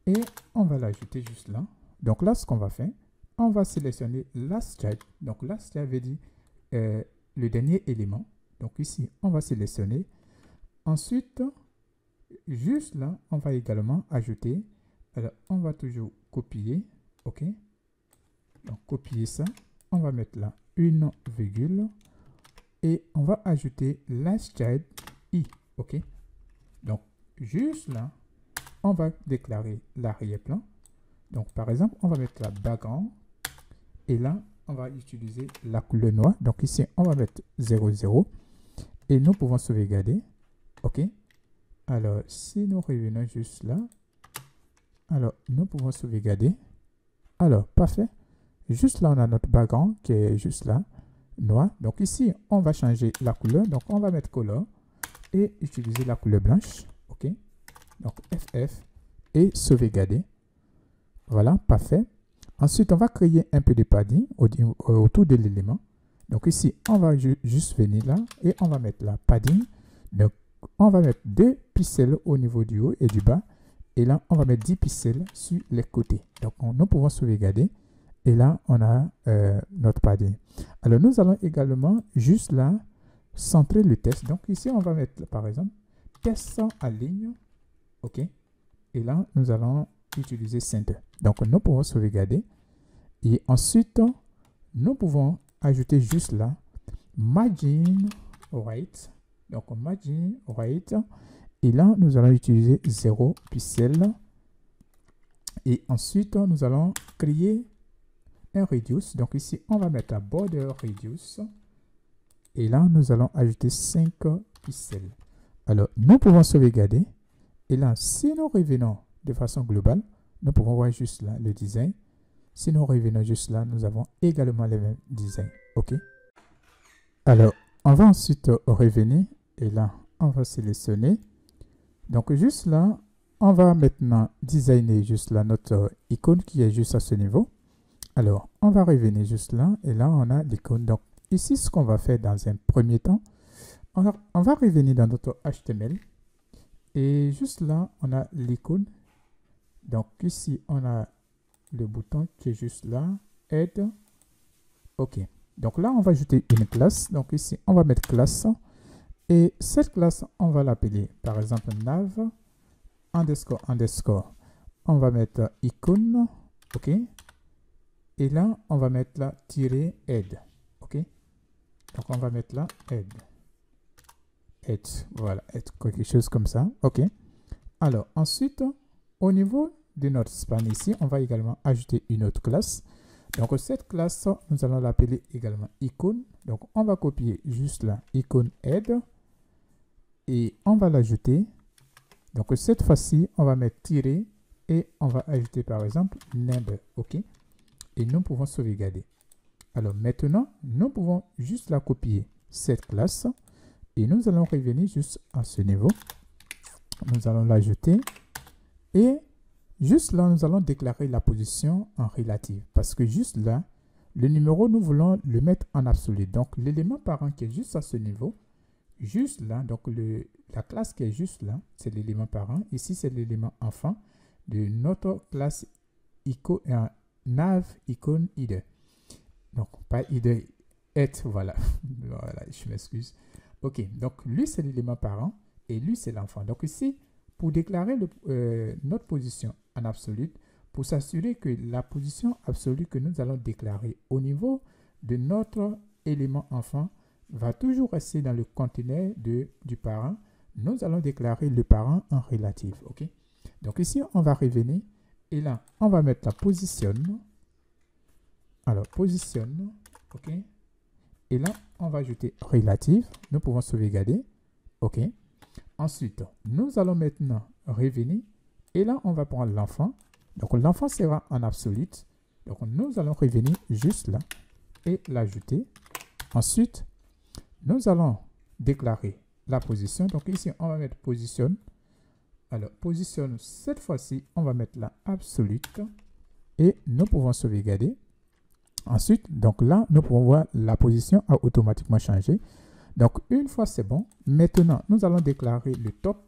Et on va l'ajouter juste là. Donc là, ce qu'on va faire, on va sélectionner last child. Donc last child veut dire le dernier élément. Donc ici, on va sélectionner. Ensuite, juste là, on va également ajouter. Alors, on va toujours copier. OK? Donc copier ça. On va mettre là une virgule. Et on va ajouter last child i. OK? Donc, juste là, on va déclarer l'arrière-plan. Donc, par exemple, on va mettre la background. Et là, on va utiliser la couleur noire. Donc, ici, on va mettre 00. Et nous pouvons sauvegarder. OK? Alors, si nous revenons juste là, alors, nous pouvons sauvegarder. Alors, parfait. Juste là, on a notre background qui est juste là, noir. Donc, ici, on va changer la couleur. Donc, on va mettre color et utiliser la couleur blanche. OK? Donc, FF et sauvegarder. Voilà, parfait. Ensuite, on va créer un peu de padding autour de l'élément. Donc, ici, on va juste venir là et on va mettre la padding. Donc, on va mettre 2 pixels au niveau du haut et du bas. Et là, on va mettre 10 pixels sur les côtés. Donc, nous pouvons sauvegarder. Et là, on a notre padding. Alors, nous allons également juste là centrer le test. Donc, ici, on va mettre, par exemple, test en ligne. OK? Et là, nous allons utiliser center. Donc, nous pouvons sauvegarder. Et ensuite, nous pouvons ajouter juste là margin right. Donc, margin right. Et là, nous allons utiliser 0 pixel. Et ensuite, nous allons créer un radius. Donc, ici, on va mettre la border radius. Et là, nous allons ajouter 5 pixels. Alors, nous pouvons sauvegarder. Et là, si nous revenons de façon globale, nous pouvons voir juste là le design. Si nous revenons juste là, nous avons également le même design. OK? Alors, on va ensuite revenir. Et là, on va sélectionner. Donc, juste là, on va maintenant designer juste là notre icône qui est juste à ce niveau. Alors, on va revenir juste là. Et là, on a l'icône. Donc, ici, ce qu'on va faire dans un premier temps, on va revenir dans notre HTML. Et juste là, on a l'icône. Donc, ici, on a le bouton qui est juste là. Add. OK. Donc là, on va ajouter une classe. Donc ici, on va mettre classe. Et cette classe, on va l'appeler, par exemple, nav underscore. On va mettre icône. OK. Et là, on va mettre là -add. OK. Donc, on va mettre là add. Voilà, quelque chose comme ça. OK. Alors, ensuite, au niveau de notre span ici, on va également ajouter une autre classe. Donc, cette classe, nous allons l'appeler également icône. Donc, on va copier juste là, icône add. Et on va l'ajouter. Donc, cette fois-ci, on va mettre tiré et on va ajouter par exemple number. OK. Et nous pouvons sauvegarder. Alors, maintenant, nous pouvons juste la copier, cette classe. Et nous allons revenir juste à ce niveau. Nous allons l'ajouter. Et juste là, nous allons déclarer la position en relative. Parce que juste là, le numéro, nous voulons le mettre en absolu. Donc, l'élément parent qui est juste à ce niveau, juste là, donc la classe qui est juste là, c'est l'élément parent. Ici, c'est l'élément enfant de notre classe nav icône id. Donc, pas id, voilà. Voilà, je m'excuse. Ok, donc lui, c'est l'élément parent et lui, c'est l'enfant. Donc ici, pour déclarer notre position en absolu, pour s'assurer que la position absolue que nous allons déclarer au niveau de notre élément enfant va toujours rester dans le conteneur du parent, nous allons déclarer le parent en relatif. Ok. Donc ici, on va revenir et là, on va mettre la position. Alors, position, ok. Et là, on va ajouter relative. Nous pouvons sauvegarder, ok. Ensuite, nous allons maintenant revenir et là, on va prendre l'enfant. Donc, l'enfant sera en absolute. Donc, nous allons revenir juste là et l'ajouter. Ensuite, nous allons déclarer la position. Donc, ici, on va mettre position. Alors, position, cette fois-ci, on va mettre la absolute et nous pouvons sauvegarder. Ensuite, donc là, nous pouvons voir la position a automatiquement changé. Donc, une fois c'est bon, maintenant, nous allons déclarer le top.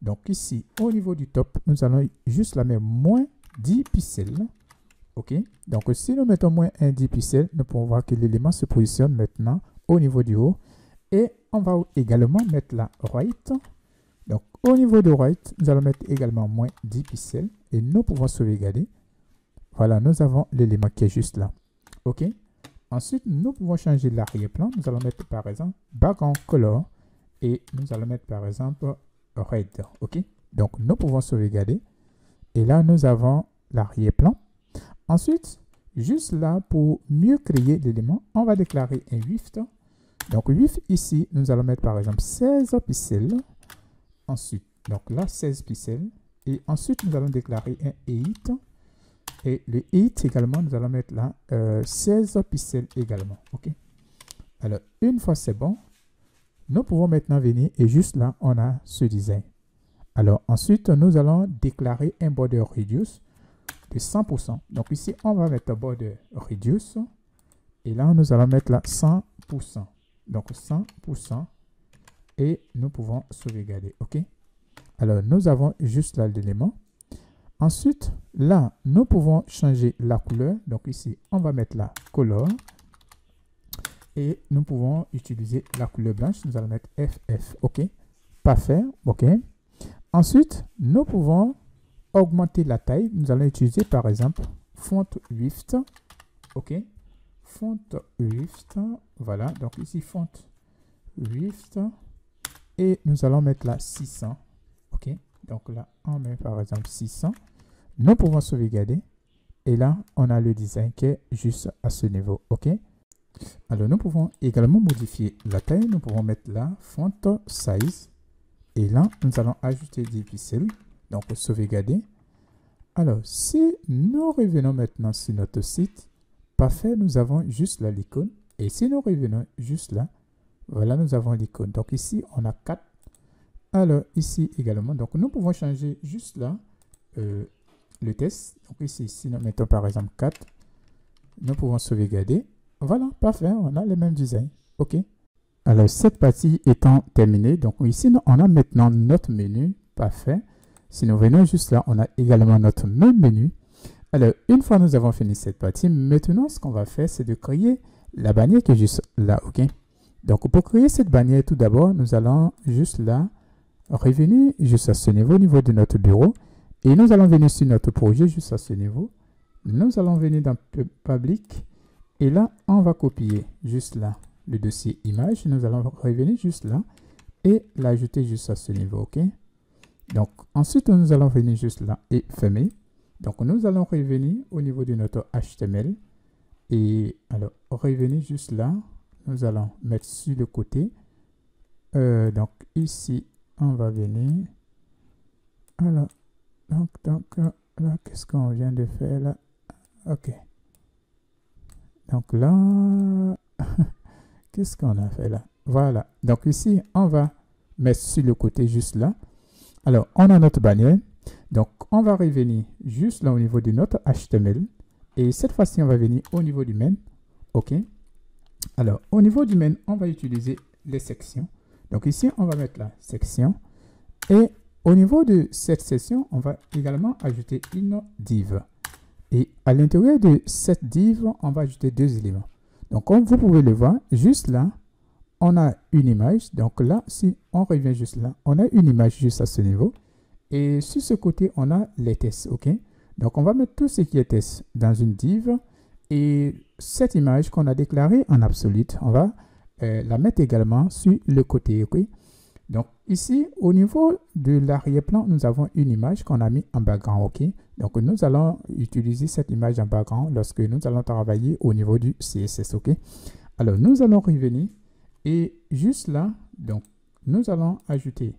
Donc, ici, au niveau du top, nous allons juste la mettre moins 10 pixels. OK? Donc, si nous mettons moins 10 pixels, nous pouvons voir que l'élément se positionne maintenant au niveau du haut. Et on va également mettre la right. Donc, au niveau de right, nous allons mettre également moins 10 pixels. Et nous pouvons sauvegarder. Voilà, nous avons l'élément qui est juste là. OK? Ensuite, nous pouvons changer l'arrière-plan. Nous allons mettre par exemple background color et nous allons mettre par exemple red. OK? Donc, nous pouvons sauvegarder. Et là, nous avons l'arrière-plan. Ensuite, juste là, pour mieux créer l'élément, on va déclarer un width. Donc, width ici, nous allons mettre par exemple 16 pixels. Ensuite, donc là, 16 pixels. Et ensuite, nous allons déclarer un height. Et le height également, nous allons mettre là 16 pixels également. OK? Alors, une fois c'est bon, nous pouvons maintenant venir et juste là, on a ce design. Alors, ensuite, nous allons déclarer un border radius de 100%. Donc, ici, on va mettre border radius. Et là, nous allons mettre là 100%. Donc, 100%. Et nous pouvons sauvegarder. OK? Alors, nous avons juste là l'élément. Ensuite, là, nous pouvons changer la couleur. Donc ici, on va mettre la color. Et nous pouvons utiliser la couleur blanche. Nous allons mettre FF. OK. Parfait. OK. Ensuite, nous pouvons augmenter la taille. Nous allons utiliser par exemple font width. OK. Font width. Voilà. Donc ici, font width. Et nous allons mettre là 600. OK. Donc là, on met par exemple 600. Nous pouvons sauvegarder. Et là, on a le design qui est juste à ce niveau. OK. Alors, nous pouvons également modifier la taille. Nous pouvons mettre là, font size. Et là, nous allons ajouter 10 pixels. Donc, sauvegarder. Alors, si nous revenons maintenant sur notre site, parfait, nous avons juste là l'icône. Et si nous revenons juste là, voilà, nous avons l'icône. Donc, ici, on a 4. Alors, ici également, donc nous pouvons changer juste là le test. Donc ici, si nous mettons par exemple 4, nous pouvons sauvegarder. Voilà, parfait, on a le même design. OK. Alors, cette partie étant terminée, donc ici, on a maintenant notre menu. Parfait. Si nous venons juste là, on a également notre même menu. Alors, une fois nous avons fini cette partie, maintenant, ce qu'on va faire, c'est de créer la bannière qui est juste là. OK. Donc, pour créer cette bannière, tout d'abord, nous allons juste là, revenir juste à ce niveau, au niveau de notre bureau. Et nous allons venir sur notre projet juste à ce niveau. Nous allons venir dans Public. Et là, on va copier juste là le dossier image. Nous allons revenir juste là et l'ajouter juste à ce niveau. OK? Donc, ensuite, nous allons venir juste là et fermer. Donc, nous allons revenir au niveau de notre HTML. Et alors, revenir juste là. Nous allons mettre sur le côté. Donc, ici, on va venir. Alors, donc là, qu'est-ce qu'on vient de faire là? OK. Donc là, qu'est-ce qu'on a fait là? Voilà. Donc ici, on va mettre sur le côté juste là. Alors, on a notre bannière. Donc, on va revenir juste là au niveau de notre HTML. Et cette fois-ci, on va venir au niveau du main. OK. Alors, au niveau du main, on va utiliser les sections. Donc ici, on va mettre la section. Et au niveau de cette section, on va également ajouter une div. Et à l'intérieur de cette div, on va ajouter deux éléments. Donc, comme vous pouvez le voir, juste là, on a une image. Donc là, si on revient juste là, on a une image juste à ce niveau. Et sur ce côté, on a les tests. OK? Donc, on va mettre tout ce qui est test dans une div. Et cette image qu'on a déclarée en absolute, on va la mettre également sur le côté. OK? Donc, ici, au niveau de l'arrière-plan, nous avons une image qu'on a mis en background. OK? Donc, nous allons utiliser cette image en background lorsque nous allons travailler au niveau du CSS. OK? Alors, nous allons revenir et juste là, donc, nous allons ajouter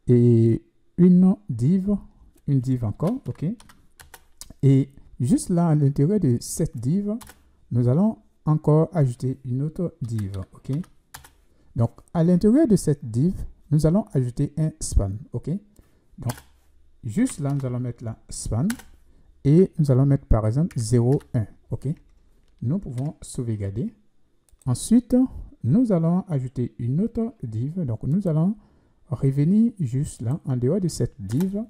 une div encore. OK? Et juste là, à l'intérieur de cette div, nous allons encore ajouter une autre div. OK? Donc, à l'intérieur de cette div, nous allons ajouter un span. OK? Donc, juste là, nous allons mettre la span et nous allons mettre par exemple 0,1. OK? Nous pouvons sauvegarder. Ensuite, nous allons ajouter une autre div. Donc, nous allons revenir juste là, en dehors de cette div.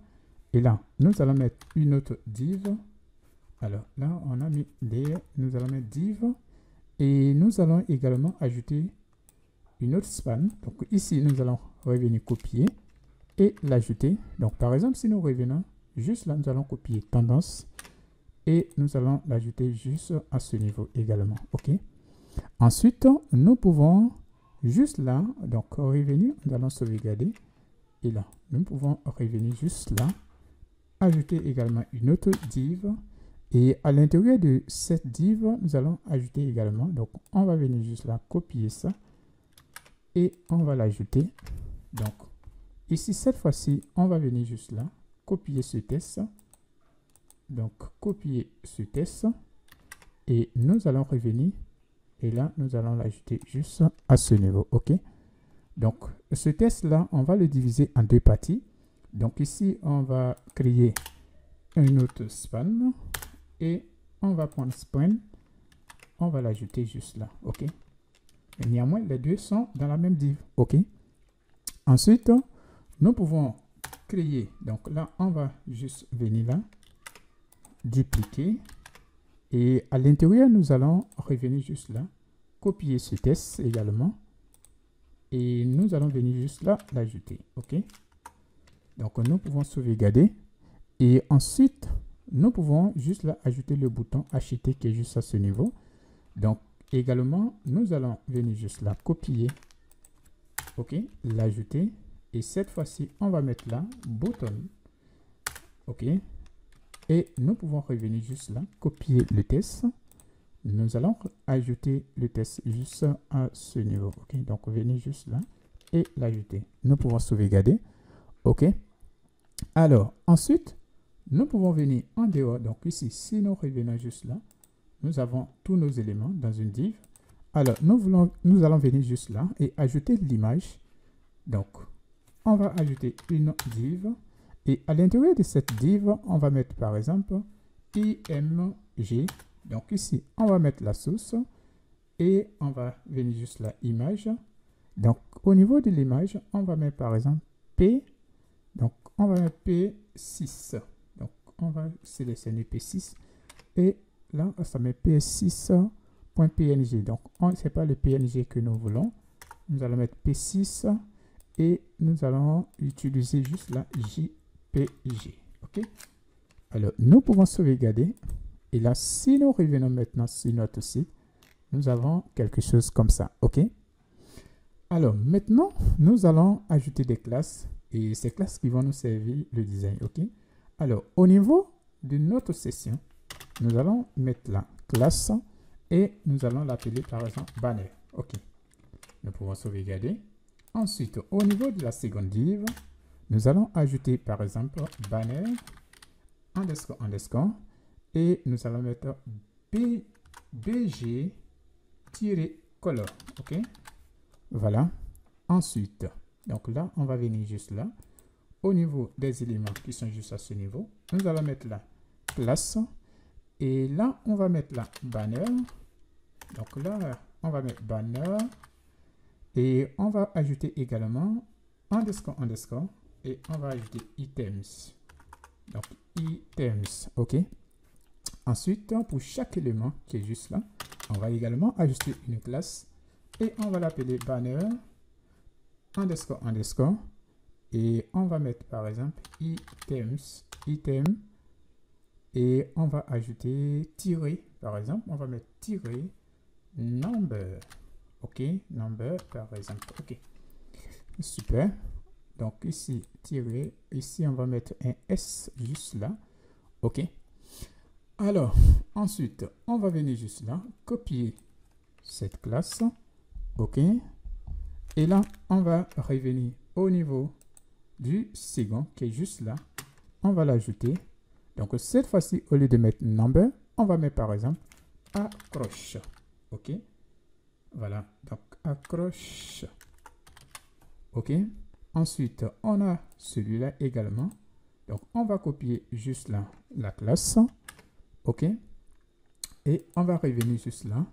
Et là, nous allons mettre une autre div. Alors là, on a mis layer. Nous allons mettre div. Et nous allons également ajouter une autre span. Donc ici, nous allons revenir copier et l'ajouter. Donc par exemple, si nous revenons juste là, nous allons copier tendance et nous allons l'ajouter juste à ce niveau également. OK? Ensuite, nous pouvons juste là, donc revenir, nous allons sauvegarder. Et là, nous pouvons revenir juste là, ajouter également une autre div. Et à l'intérieur de cette div, nous allons ajouter également. Donc, on va venir juste là, copier ça. Et on va l'ajouter. Donc, ici, cette fois-ci, on va venir juste là, copier ce test. Donc, copier ce test. Et nous allons revenir. Et là, nous allons l'ajouter juste à ce niveau. OK? Donc, ce test-là, on va le diviser en deux parties. Donc, ici, on va créer une autre span. Et on va prendre span. On va l'ajouter juste là. OK? Mais néanmoins, les deux sont dans la même div. OK? Ensuite, nous pouvons créer. Donc là, on va juste venir là. Dupliquer. Et à l'intérieur, nous allons revenir juste là. Copier ce test également. Et nous allons venir juste là, l'ajouter. OK? Donc, nous pouvons sauvegarder. Et ensuite, nous pouvons juste là ajouter le bouton acheter qui est juste à ce niveau. Donc, également, nous allons venir juste là, copier. OK? L'ajouter. Et cette fois-ci, on va mettre là, button. OK? Et nous pouvons revenir juste là, copier le test. Nous allons ajouter le test juste à ce niveau. OK? Donc, venir juste là et l'ajouter. Nous pouvons sauvegarder. OK? Alors, ensuite, nous pouvons venir en dehors. Donc, ici, si nous revenons juste là, nous avons tous nos éléments dans une div. Alors, nous allons venir juste là et ajouter l'image. Donc, on va ajouter une div. Et à l'intérieur de cette div, on va mettre par exemple img. Donc ici, on va mettre la source et on va venir juste là, image. Donc, au niveau de l'image, on va mettre par exemple P. Donc, on va mettre P6. Donc, on va sélectionner P6 et là, ça met p6.png. Donc, ce n'est pas le PNG que nous voulons. Nous allons mettre P6 et nous allons utiliser juste la JPG. OK? Alors, nous pouvons sauvegarder. Et là, si nous revenons maintenant sur notre site, nous avons quelque chose comme ça. OK? Alors, maintenant, nous allons ajouter des classes et ces classes qui vont nous servir le design. OK? Alors, au niveau de notre session, nous allons mettre la classe et nous allons l'appeler par exemple banner. OK. Nous pouvons sauvegarder. Ensuite, au niveau de la seconde div, nous allons ajouter par exemple banner underscore et nous allons mettre bg-color. OK. Voilà. Ensuite, donc là, on va venir juste là. au niveau des éléments qui sont juste à ce niveau, nous allons mettre la classe. Et là, on va mettre la banner. Donc là, on va mettre banner. Et on va ajouter également underscore. Et on va ajouter items. Donc items, ok. Ensuite, pour chaque élément qui est juste là, on va également ajouter une classe. Et on va l'appeler banner underscore. Et on va mettre par exemple items, item. Et on va ajouter tirer, par exemple. On va mettre tirer number. Ok, number par exemple. Ok, super. Donc ici, tirer. Ici, on va mettre un S juste là. Ok. Alors, ensuite, on va venir juste là, copier cette classe. Ok. Et là, on va revenir au niveau du second qui est juste là. On va l'ajouter. Donc, cette fois-ci, au lieu de mettre number, on va mettre par exemple accroche. Ok. Voilà. Donc, accroche. Ok. Ensuite, on a celui-là également. Donc, on va copier juste là la classe. Ok. Et on va revenir juste là,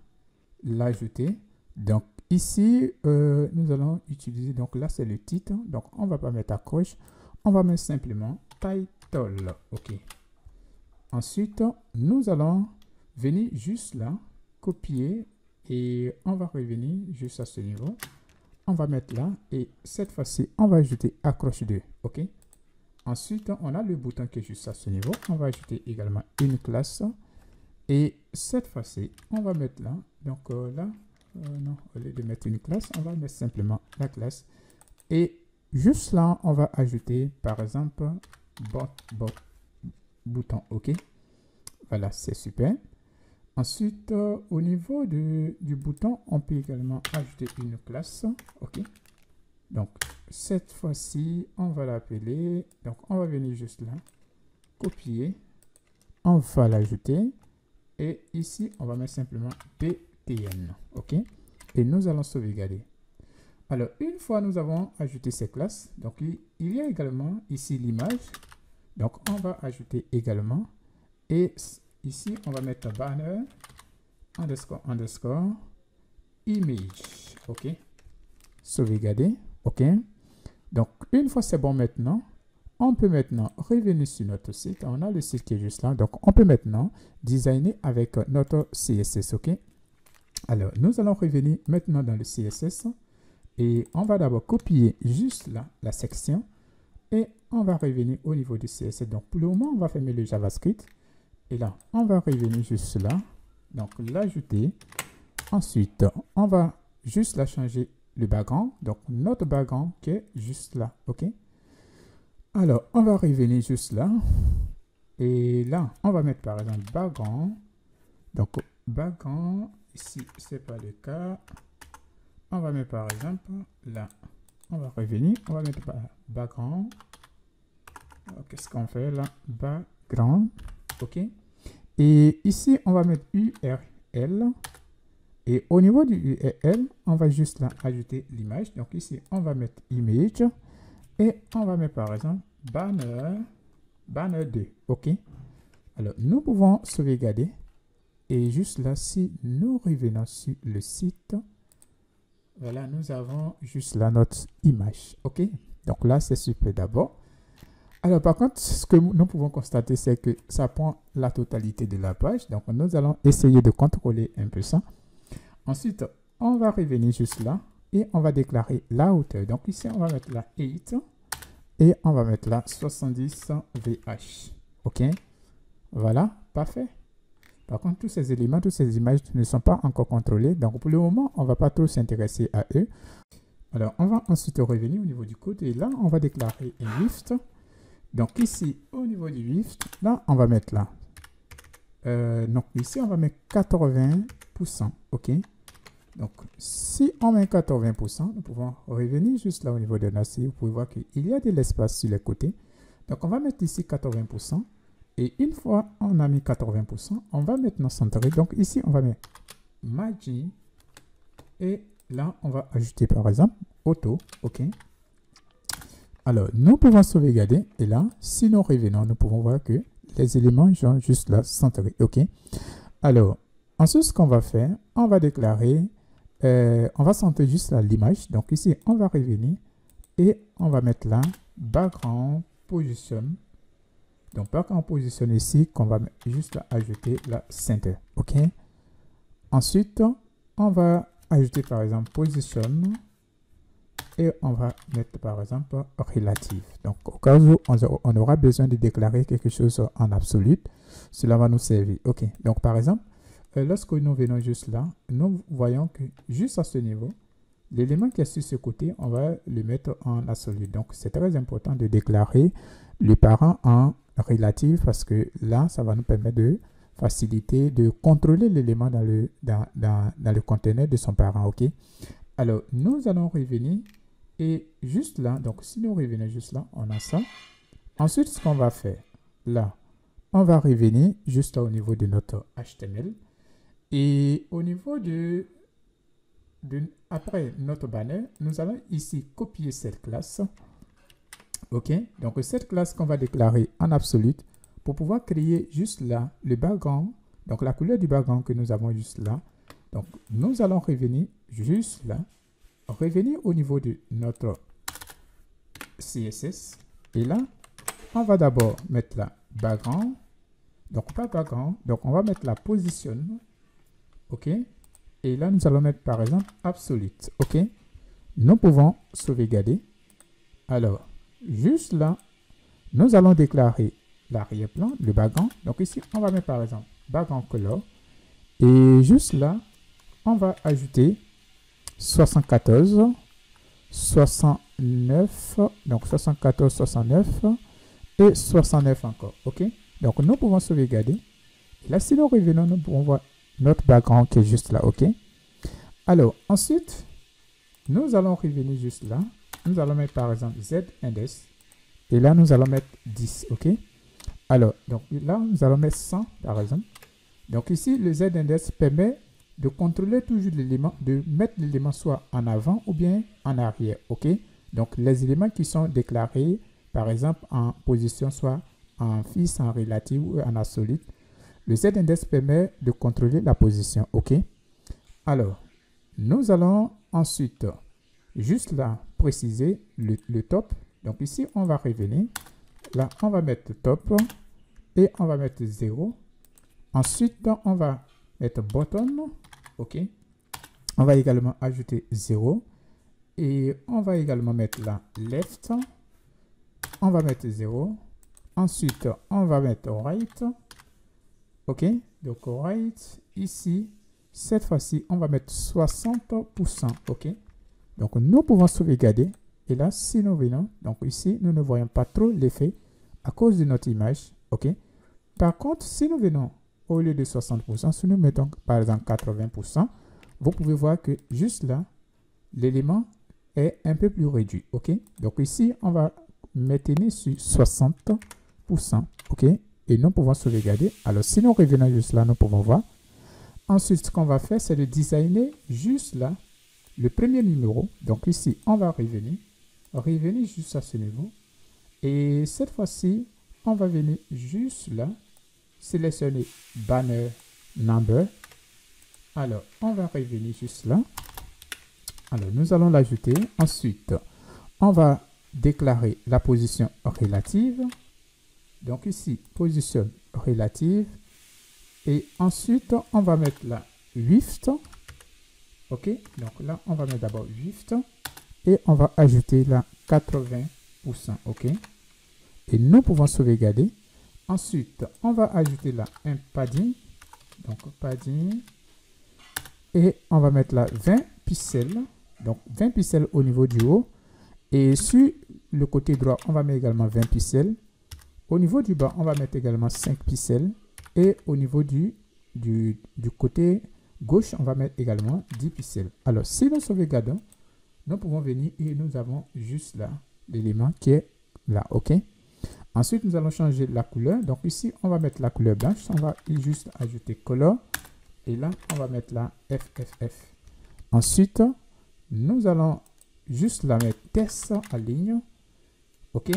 l'ajouter. Donc, ici, nous allons utiliser, donc là, c'est le titre. Donc, on ne va pas mettre accroche. On va mettre simplement title. Ok. Ensuite, nous allons venir juste là, copier et on va revenir juste à ce niveau. On va mettre là et cette fois-ci, on va ajouter accroche 2. Ok. Ensuite, on a le bouton qui est juste à ce niveau. On va ajouter également une classe. Et cette fois-ci, on va mettre là. Donc là, non, au lieu de mettre une classe, on va mettre simplement la classe. Et juste là, on va ajouter par exemple bouton OK. Voilà, c'est super. Ensuite, au niveau du bouton, on peut également ajouter une classe. OK. Donc, cette fois-ci, on va l'appeler. Donc, on va venir juste là, copier. On va l'ajouter. Et ici, on va mettre simplement btn. OK. Et nous allons sauvegarder. Alors, une fois nous avons ajouté ces classes, donc il y a également ici l'image. Donc, on va ajouter également. Et ici, on va mettre banner underscore image. OK. Sauvegarder. OK. Donc, une fois c'est bon maintenant, on peut maintenant revenir sur notre site. On a le site qui est juste là. Donc, on peut maintenant designer avec notre CSS. OK. Alors, nous allons revenir maintenant dans le CSS. Et on va d'abord copier juste là la section. Et on va revenir au niveau du CSS. Donc, pour le moment, on va fermer le JavaScript. Et là, on va revenir juste là. Donc, l'ajouter. Ensuite, on va juste là changer le background. Donc, notre background qui est juste là. OK. Alors, on va revenir juste là. Et là, on va mettre par exemple background. Donc, background, ici, ce n'est pas le cas. On va mettre par exemple là. On va revenir. On va mettre background. Qu'est-ce qu'on fait là? Background. OK. Et ici, on va mettre URL. Et au niveau du URL, on va juste là ajouter l'image. Donc ici, on va mettre image. Et on va mettre par exemple banner 2. OK. Alors, nous pouvons sauvegarder. Et juste là, si nous revenons sur le site, voilà, nous avons juste là notre image. OK. Donc là, c'est super d'abord. Alors, par contre, ce que nous pouvons constater, c'est que ça prend la totalité de la page. Donc, nous allons essayer de contrôler un peu ça. Ensuite, on va revenir juste là et on va déclarer la hauteur. Donc, ici, on va mettre la 8 et on va mettre là 70 VH. OK. Voilà, parfait. Par contre, tous ces éléments, toutes ces images ne sont pas encore contrôlés. Donc, pour le moment, on ne va pas trop s'intéresser à eux. Alors, on va ensuite revenir au niveau du code et là, on va déclarer un lift. Donc ici, au niveau du lift, là, on va mettre là. Donc ici, on va mettre 80%. OK. Donc, si on met 80%, nous pouvons revenir juste là au niveau de notre site. Vous pouvez voir qu'il y a de l'espace sur les côtés. Donc, on va mettre ici 80%. Et une fois on a mis 80%, on va maintenant centrer. Donc ici, on va mettre margin. Et là, on va ajouter par exemple auto. OK. Alors, nous pouvons sauvegarder. Et là, si nous revenons, nous pouvons voir que les éléments sont juste là, centrés. OK? Alors, ensuite, ce qu'on va faire, on va déclarer, on va centrer juste là l'image. Donc ici, on va revenir et on va mettre là, background position. Donc, background position ici, qu'on va juste là, ajouter la center. OK? Ensuite, on va ajouter par exemple position. Et on va mettre par exemple relative. Donc au cas où on aura besoin de déclarer quelque chose en absolu, cela va nous servir. OK. Donc par exemple, lorsque nous venons juste là, nous voyons que juste à ce niveau, l'élément qui est sur ce côté, on va le mettre en absolu. Donc c'est très important de déclarer le parent en relative parce que là, ça va nous permettre de faciliter, de contrôler l'élément dans le conteneur de son parent. OK. Alors nous allons revenir. Et juste là, donc si nous revenons juste là, on a ça. Ensuite, ce qu'on va faire, là, on va revenir juste là au niveau de notre HTML. Et au niveau après notre banner, nous allons ici copier cette classe. OK? Donc cette classe qu'on va déclarer en absolu pour pouvoir créer juste là le background. Donc la couleur du background que nous avons juste là. Donc nous allons revenir juste là. Revenir au niveau de notre CSS et là on va d'abord mettre la background, donc pas background, donc on va mettre la position. OK, et là nous allons mettre par exemple absolute. OK, nous pouvons sauvegarder. Alors juste là nous allons déclarer l'arrière-plan, le background. Donc ici on va mettre par exemple background color et juste là on va ajouter 74, 69, donc 74, 69 et 69 encore. OK? Donc, nous pouvons sauvegarder. Et là, si nous revenons, nous pouvons voir notre background qui est juste là. OK? Alors, ensuite, nous allons revenir juste là. Nous allons mettre par exemple Z-index. Et là, nous allons mettre 10. OK? Alors, donc là, nous allons mettre 100 par exemple. Donc ici, le Z-index permet de contrôler toujours l'élément, de mettre l'élément soit en avant ou bien en arrière. OK? Donc, les éléments qui sont déclarés, par exemple, en position, soit en fixe, en relative ou en absolu, le Z-index permet de contrôler la position. OK? Alors, nous allons ensuite, juste là, préciser le top. Donc, ici, on va revenir. Là, on va mettre top et on va mettre 0. Ensuite, on va mettre bottom. OK. On va également ajouter 0. Et on va également mettre là left. On va mettre 0. Ensuite, on va mettre right. OK. Donc, right, ici, cette fois-ci, on va mettre 60%. OK. Donc, nous pouvons sauvegarder. Et là, si nous venons, donc ici, nous ne voyons pas trop l'effet à cause de notre image. OK. Par contre, si nous venons au lieu de 60%, si nous mettons par exemple 80%, vous pouvez voir que juste là, l'élément est un peu plus réduit. OK? Donc ici, on va maintenir sur 60%. OK? Et nous pouvons sauvegarder. Alors, si nous revenons juste là, nous pouvons voir. Ensuite, ce qu'on va faire, c'est de designer juste là le premier numéro. Donc ici, on va revenir juste à ce niveau. Et cette fois-ci, on va venir juste là. Sélectionner banner number. Alors, on va revenir juste là. Alors, nous allons l'ajouter. Ensuite, on va déclarer la position relative. Donc ici, position relative. Et ensuite, on va mettre la width. OK. Donc là, on va mettre d'abord width. Et on va ajouter la 80%. OK. Et nous pouvons sauvegarder. Ensuite, on va ajouter là un padding. Donc, padding. Et on va mettre là 20 pixels. Donc, 20 pixels au niveau du haut. Et sur le côté droit, on va mettre également 20 pixels. Au niveau du bas, on va mettre également 5 pixels. Et au niveau du côté gauche, on va mettre également 10 pixels. Alors, si nous sauvegardons, nous pouvons venir et nous avons juste là l'élément qui est là. OK? Ensuite, nous allons changer la couleur. Donc ici, on va mettre la couleur blanche. On va juste ajouter color. Et là, on va mettre la FFF. Ensuite, nous allons juste la mettre test en ligne. OK?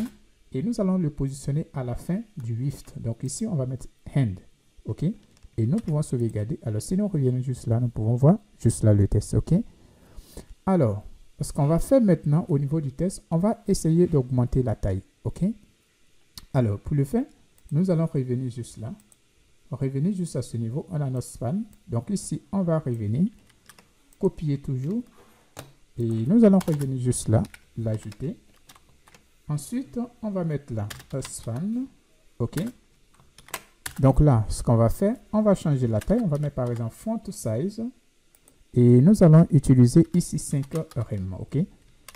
Et nous allons le positionner à la fin du Wift. Donc ici, on va mettre End. OK? Et nous pouvons sauvegarder. Alors, si nous revenons juste là, nous pouvons voir juste là le test. OK? Alors, ce qu'on va faire maintenant au niveau du test, on va essayer d'augmenter la taille. OK? Alors, pour le faire, nous allons revenir juste là. Revenir juste à ce niveau. On a notre span. Donc ici, on va revenir. Copier toujours. Et nous allons revenir juste là. L'ajouter. Ensuite, on va mettre là un span. OK? Donc là, ce qu'on va faire, on va changer la taille. On va mettre par exemple font size. Et nous allons utiliser ici 5 rem. OK?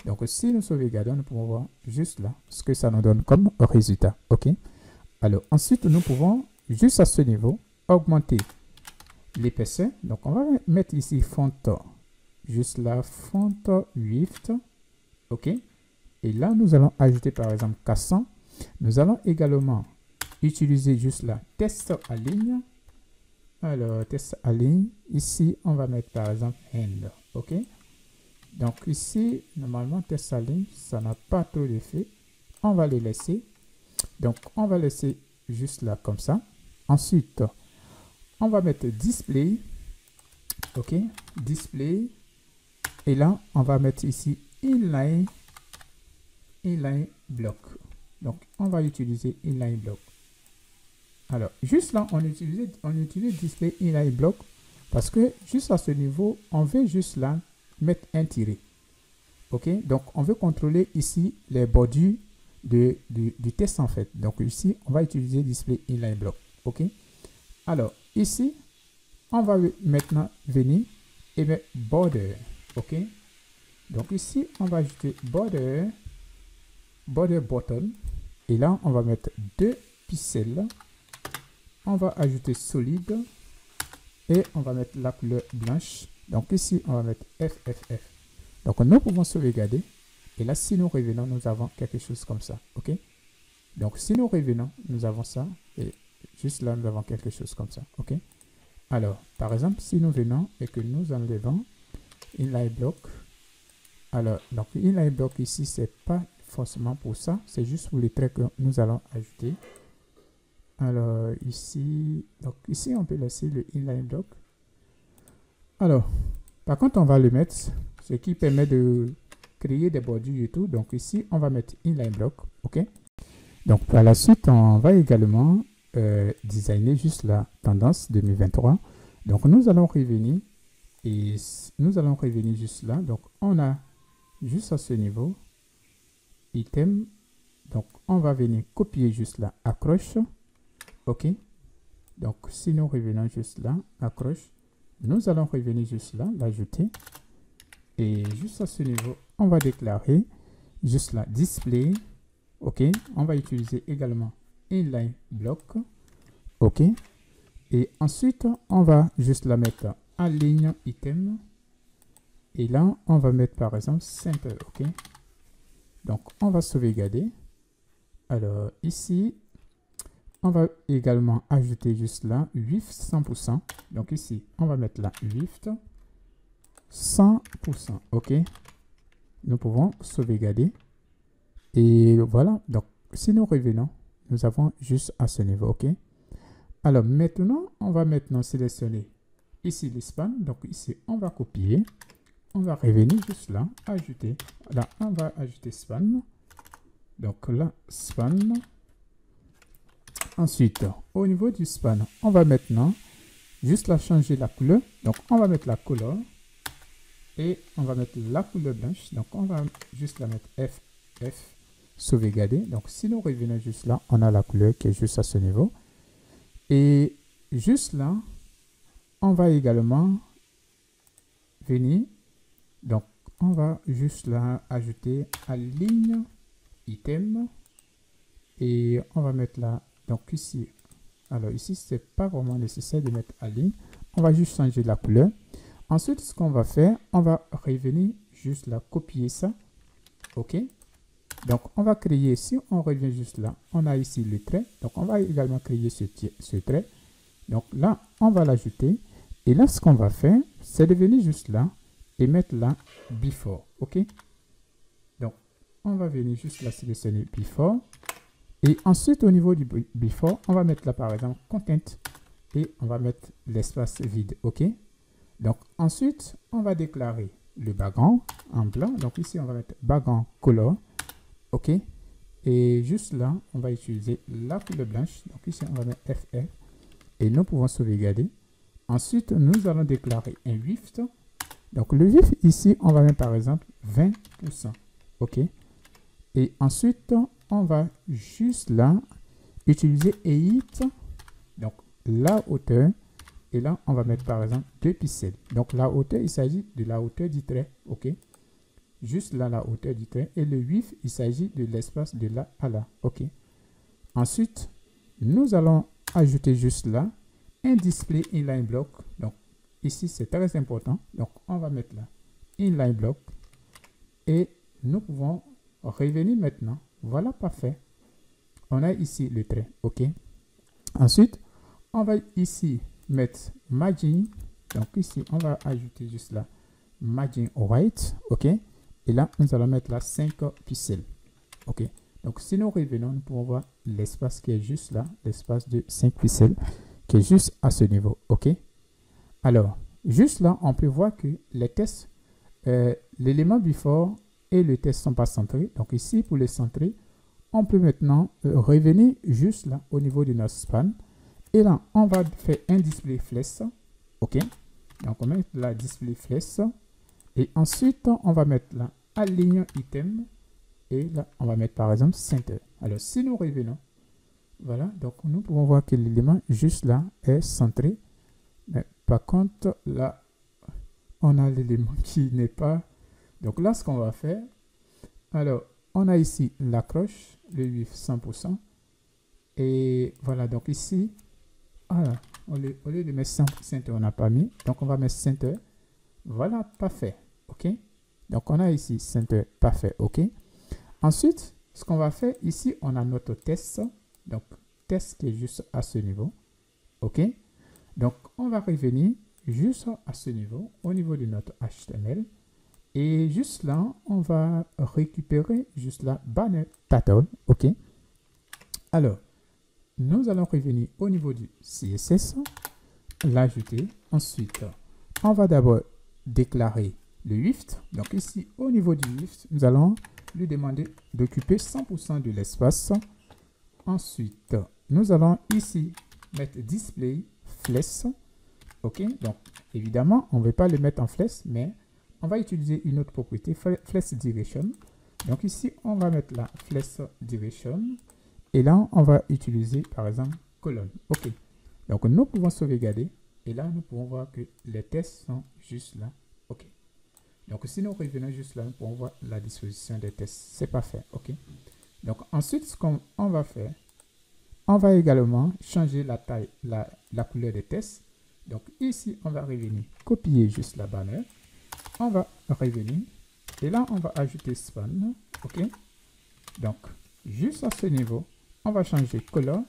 Donc si nous sauvegardons, nous pouvons voir juste là ce que ça nous donne comme résultat. OK? Alors ensuite, nous pouvons juste à ce niveau augmenter l'épaisseur. Donc on va mettre ici font juste là font Wift. OK? Et là, nous allons ajouter par exemple 400. Nous allons également utiliser juste là test align. Alors, test align. Ici, on va mettre par exemple end. OK? Donc ici, normalement, test align, ça n'a pas trop d'effet. On va le laisser. Donc, on va laisser juste là comme ça. Ensuite, on va mettre display. OK? Display. Et là, on va mettre ici inline block. Donc, on va utiliser inline block. Alors, juste là, on utilise display inline block parce que juste à ce niveau, on veut juste là mettre un tiré. OK? Donc, on veut contrôler ici les bordures du test en fait. Donc, ici, on va utiliser display inline block. OK? Alors, ici, on va maintenant venir et mettre border. OK? Donc, ici, on va ajouter border button. Et là, on va mettre 2 pixels. On va ajouter solide et on va mettre la couleur blanche. Donc ici, on va mettre FFF. Donc nous pouvons sauvegarder. Et là, si nous revenons, nous avons quelque chose comme ça. OK? Donc si nous revenons, nous avons ça. Et juste là, nous avons quelque chose comme ça. OK? Alors, par exemple, si nous venons et que nous enlevons inline block. Alors, donc inline block ici, c'est pas forcément pour ça. C'est juste pour les traits que nous allons ajouter. Alors ici, donc ici on peut laisser le inline block. Alors, par contre on va le mettre, ce qui permet de créer des bordures et tout. Donc ici on va mettre inline block, OK? Donc par la suite on va également designer juste la tendance 2023. Donc nous allons revenir et nous allons revenir juste là. Donc on a juste à ce niveau item. Donc on va venir copier juste là accroche. OK? Donc, si nous revenons juste là, accroche, nous allons revenir juste là, l'ajouter. Et juste à ce niveau, on va déclarer juste là, display. OK? On va utiliser également inline block. OK? Et ensuite, on va juste la mettre en ligne item. Et là, on va mettre par exemple center. OK? Donc, on va sauvegarder. Alors, ici, on va également ajouter juste là, Wift 100%. Donc ici, on va mettre là, Wift 100%. OK? Nous pouvons sauvegarder. Et voilà. Donc, si nous revenons, nous avons juste à ce niveau. OK? Alors, maintenant, on va maintenant sélectionner ici les spans. Donc ici, on va copier. On va revenir juste là, ajouter. Là, on va ajouter span. Donc là, span. Ensuite, au niveau du span, on va maintenant juste là changer la couleur. Donc, on va mettre la couleur et on va mettre la couleur blanche. Donc, on va juste la mettre FF, sauvegarder. Donc, si nous revenons juste là, on a la couleur qui est juste à ce niveau. Et juste là, on va également venir. Donc, on va juste là ajouter à ligne item et on va mettre là. Donc ici, alors ici, c'est pas vraiment nécessaire de mettre à ligne. On va juste changer la couleur. Ensuite, ce qu'on va faire, on va revenir juste là, copier ça. OK? Donc, on va créer, si on revient juste là, on a ici le trait. Donc, on va également créer ce trait. Donc là, on va l'ajouter. Et là, ce qu'on va faire, c'est de venir juste là et mettre là before. OK? Donc, on va venir juste là sélectionner before. Et ensuite, au niveau du before, on va mettre là, par exemple, content. Et on va mettre l'espace vide. OK? Donc, ensuite, on va déclarer le background en blanc. Donc, ici, on va mettre background color. OK? Et juste là, on va utiliser la couleur blanche. Donc, ici, on va mettre FR. Et nous pouvons sauvegarder. Ensuite, nous allons déclarer un width. Donc, le width, ici, on va mettre, par exemple, 20%. OK? Et ensuite, on va juste là utiliser height. Donc, la hauteur. Et là, on va mettre par exemple 2 pixels. Donc, la hauteur, il s'agit de la hauteur du trait. OK? Juste là, la hauteur du trait. Et le width, il s'agit de l'espace de là à là. OK? Ensuite, nous allons ajouter juste là un display inline block. Donc, ici, c'est très important. Donc, on va mettre là inline block. Et nous pouvons revenir maintenant. Voilà, parfait. On a ici le trait. OK? Ensuite, on va ici mettre margin. Donc ici, on va ajouter juste là margin white. OK? Et là, nous allons mettre là 5 pixels. OK? Donc, si nous revenons, nous pouvons voir l'espace qui est juste là, l'espace de 5 pixels qui est juste à ce niveau. OK? Alors, juste là, on peut voir que les tests, l'élément before et le test ne sont pas centrés. Donc ici, pour les centrer, on peut maintenant revenir juste là au niveau de notre span. Et là, on va faire un display flex. OK? Donc, on met la display flex. Et ensuite, on va mettre là align item. Et là, on va mettre par exemple center. Alors, si nous revenons, voilà. Donc, nous pouvons voir que l'élément juste là est centré. Mais par contre, là, on a l'élément qui n'est pas. Donc là, ce qu'on va faire, alors, on a ici l'accroche, le width 100%. Et voilà, donc ici, voilà, au lieu de mettre center, on n'a pas mis. Donc, on va mettre center. Voilà, parfait. OK? Donc, on a ici center, parfait. OK? Ensuite, ce qu'on va faire, ici, on a notre test. Donc, test qui est juste à ce niveau. OK? Donc, on va revenir juste à ce niveau, au niveau de notre HTML. Et juste là, on va récupérer juste là, banner title. OK? Alors, nous allons revenir au niveau du CSS, l'ajouter. Ensuite, on va d'abord déclarer le width. Donc ici, au niveau du width, nous allons lui demander d'occuper 100% de l'espace. Ensuite, nous allons ici mettre display flex. OK? Donc, évidemment, on ne veut pas le mettre en flex, mais on va utiliser une autre propriété, flex direction. Donc ici, on va mettre la flex direction. Et là, on va utiliser, par exemple, colonne. OK. Donc, nous pouvons sauvegarder. Et là, nous pouvons voir que les tests sont juste là. OK. Donc, si nous revenons juste là, nous pouvons voir la disposition des tests. C'est parfait. OK. Donc, ensuite, ce qu'on va faire, on va également changer la taille, la couleur des tests. Donc, ici, on va revenir, copier juste la bannière. On va revenir. Et là, on va ajouter span. OK. Donc, juste à ce niveau, on va changer color.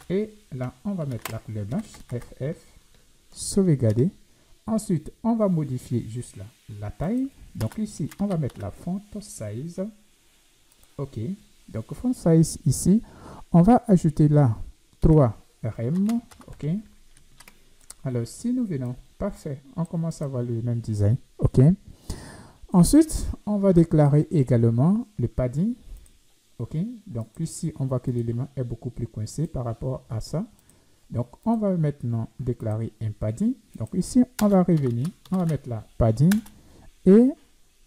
Et là, on va mettre la couleur blanche, FF, sauvegarder. Ensuite, on va modifier juste là la taille. Donc ici, on va mettre la font size. OK. Donc, font size ici, on va ajouter là 3 rem. OK. Alors, si nous venons, parfait, on commence à avoir le même design. OK. Ensuite, on va déclarer également le padding. OK. Donc, ici, on voit que l'élément est beaucoup plus coincé par rapport à ça. Donc, on va maintenant déclarer un padding. Donc, ici, on va revenir. On va mettre là padding. Et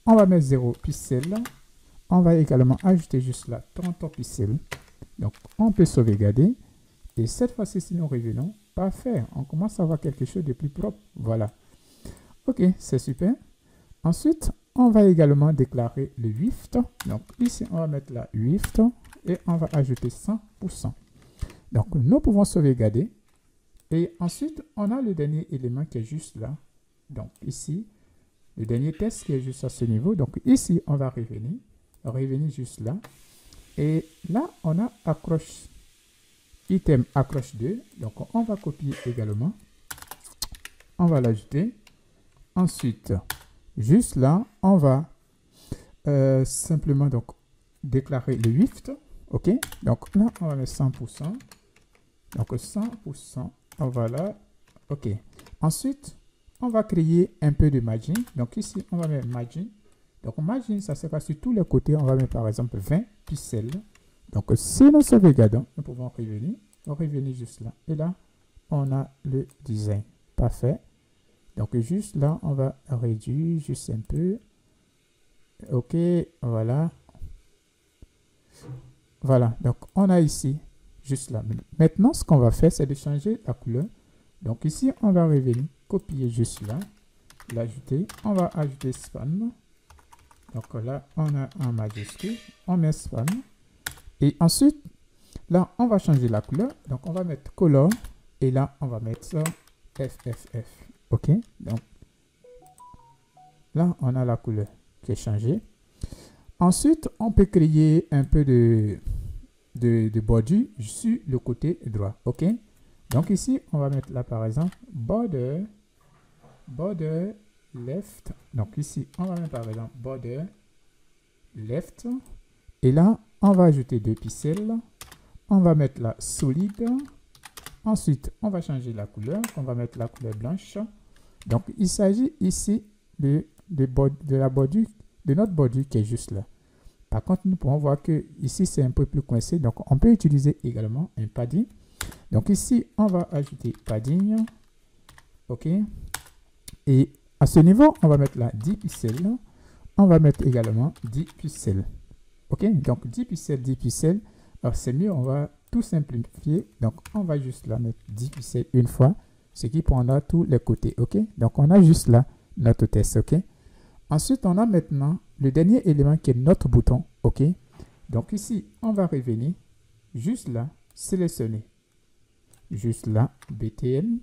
on va mettre 0 pixels. On va également ajouter juste là 30 pixels. Donc, on peut sauvegarder. Et cette fois-ci, si nous revenons, parfait. On commence à avoir quelque chose de plus propre. Voilà. OK, c'est super. Ensuite, on va également déclarer le width. Donc, ici, on va mettre la width et on va ajouter 100%. Donc, nous pouvons sauvegarder. Et ensuite, on a le dernier élément qui est juste là. Donc, ici, le dernier test qui est juste à ce niveau. Donc, ici, on va revenir juste là. Et là, on a accroche, item accroche 2. Donc, on va copier également. On va l'ajouter. Ensuite, juste là, on va simplement donc déclarer le width. OK? Donc là, on va mettre 100%. Donc 100%. Voilà. OK. Ensuite, on va créer un peu de margin. Donc ici, on va mettre margin. Donc margin, ça sera sur tous les côtés. On va mettre par exemple 20 pixels. Donc si nous sauvegardons, nous pouvons revenir. On revenir juste là. Et là, on a le design. Parfait. Donc juste là, on va réduire juste un peu. OK, voilà. Voilà, donc on a ici, juste là. Maintenant, ce qu'on va faire, c'est de changer la couleur. Donc ici, on va revenir, copier juste là, l'ajouter. On va ajouter span. Donc là, on a un majuscule, on met span. Et ensuite, là, on va changer la couleur. Donc on va mettre color. Et là, on va mettre ça FFF. OK, donc là, on a la couleur qui est changée. Ensuite, on peut créer un peu de border sur le côté droit. OK, donc ici, on va mettre là, par exemple, border left. Donc ici, on va mettre par exemple border left. Et là, on va ajouter 2 pixels. On va mettre là solide. Ensuite, on va changer la couleur. On va mettre la couleur blanche. Donc, il s'agit ici de notre border qui est juste là. Par contre, nous pouvons voir que ici, c'est un peu plus coincé. Donc, on peut utiliser également un padding. Donc, ici, on va ajouter padding. OK. Et à ce niveau, on va mettre là 10 pixels. On va mettre également 10 pixels. OK. Donc, 10 pixels, 10 pixels. Alors, c'est mieux, on va tout simplifier. Donc, on va juste là mettre 10 pixels une fois, ce qui prendra tous les côtés. OK. Donc, on a juste là notre test. OK. Ensuite, on a maintenant le dernier élément qui est notre bouton. OK. Donc, ici, on va revenir juste là, sélectionner. Juste là, BTN.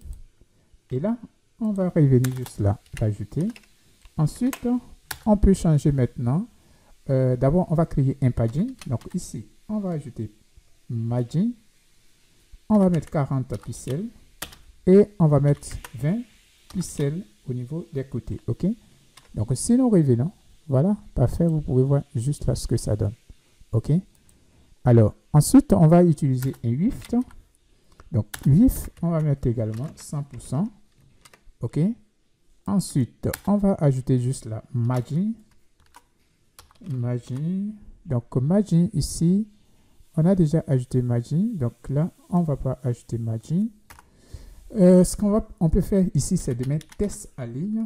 Et là, on va revenir juste là, l'ajouter. Ensuite, on peut changer maintenant. D'abord, on va créer un padding. Donc, ici, on va ajouter margin. On va mettre 40 pixels. Et on va mettre 20 pixels au niveau des côtés. OK. Donc, si nous revenons, voilà, parfait, vous pouvez voir juste là ce que ça donne. OK. Alors, ensuite, on va utiliser un width. Donc, width, on va mettre également 100%. OK. Ensuite, on va ajouter juste là margin. Margin. Donc, margin ici, on a déjà ajouté margin. Donc là, on ne va pas ajouter margin. Ce qu'on peut faire ici, c'est de mettre test à ligne.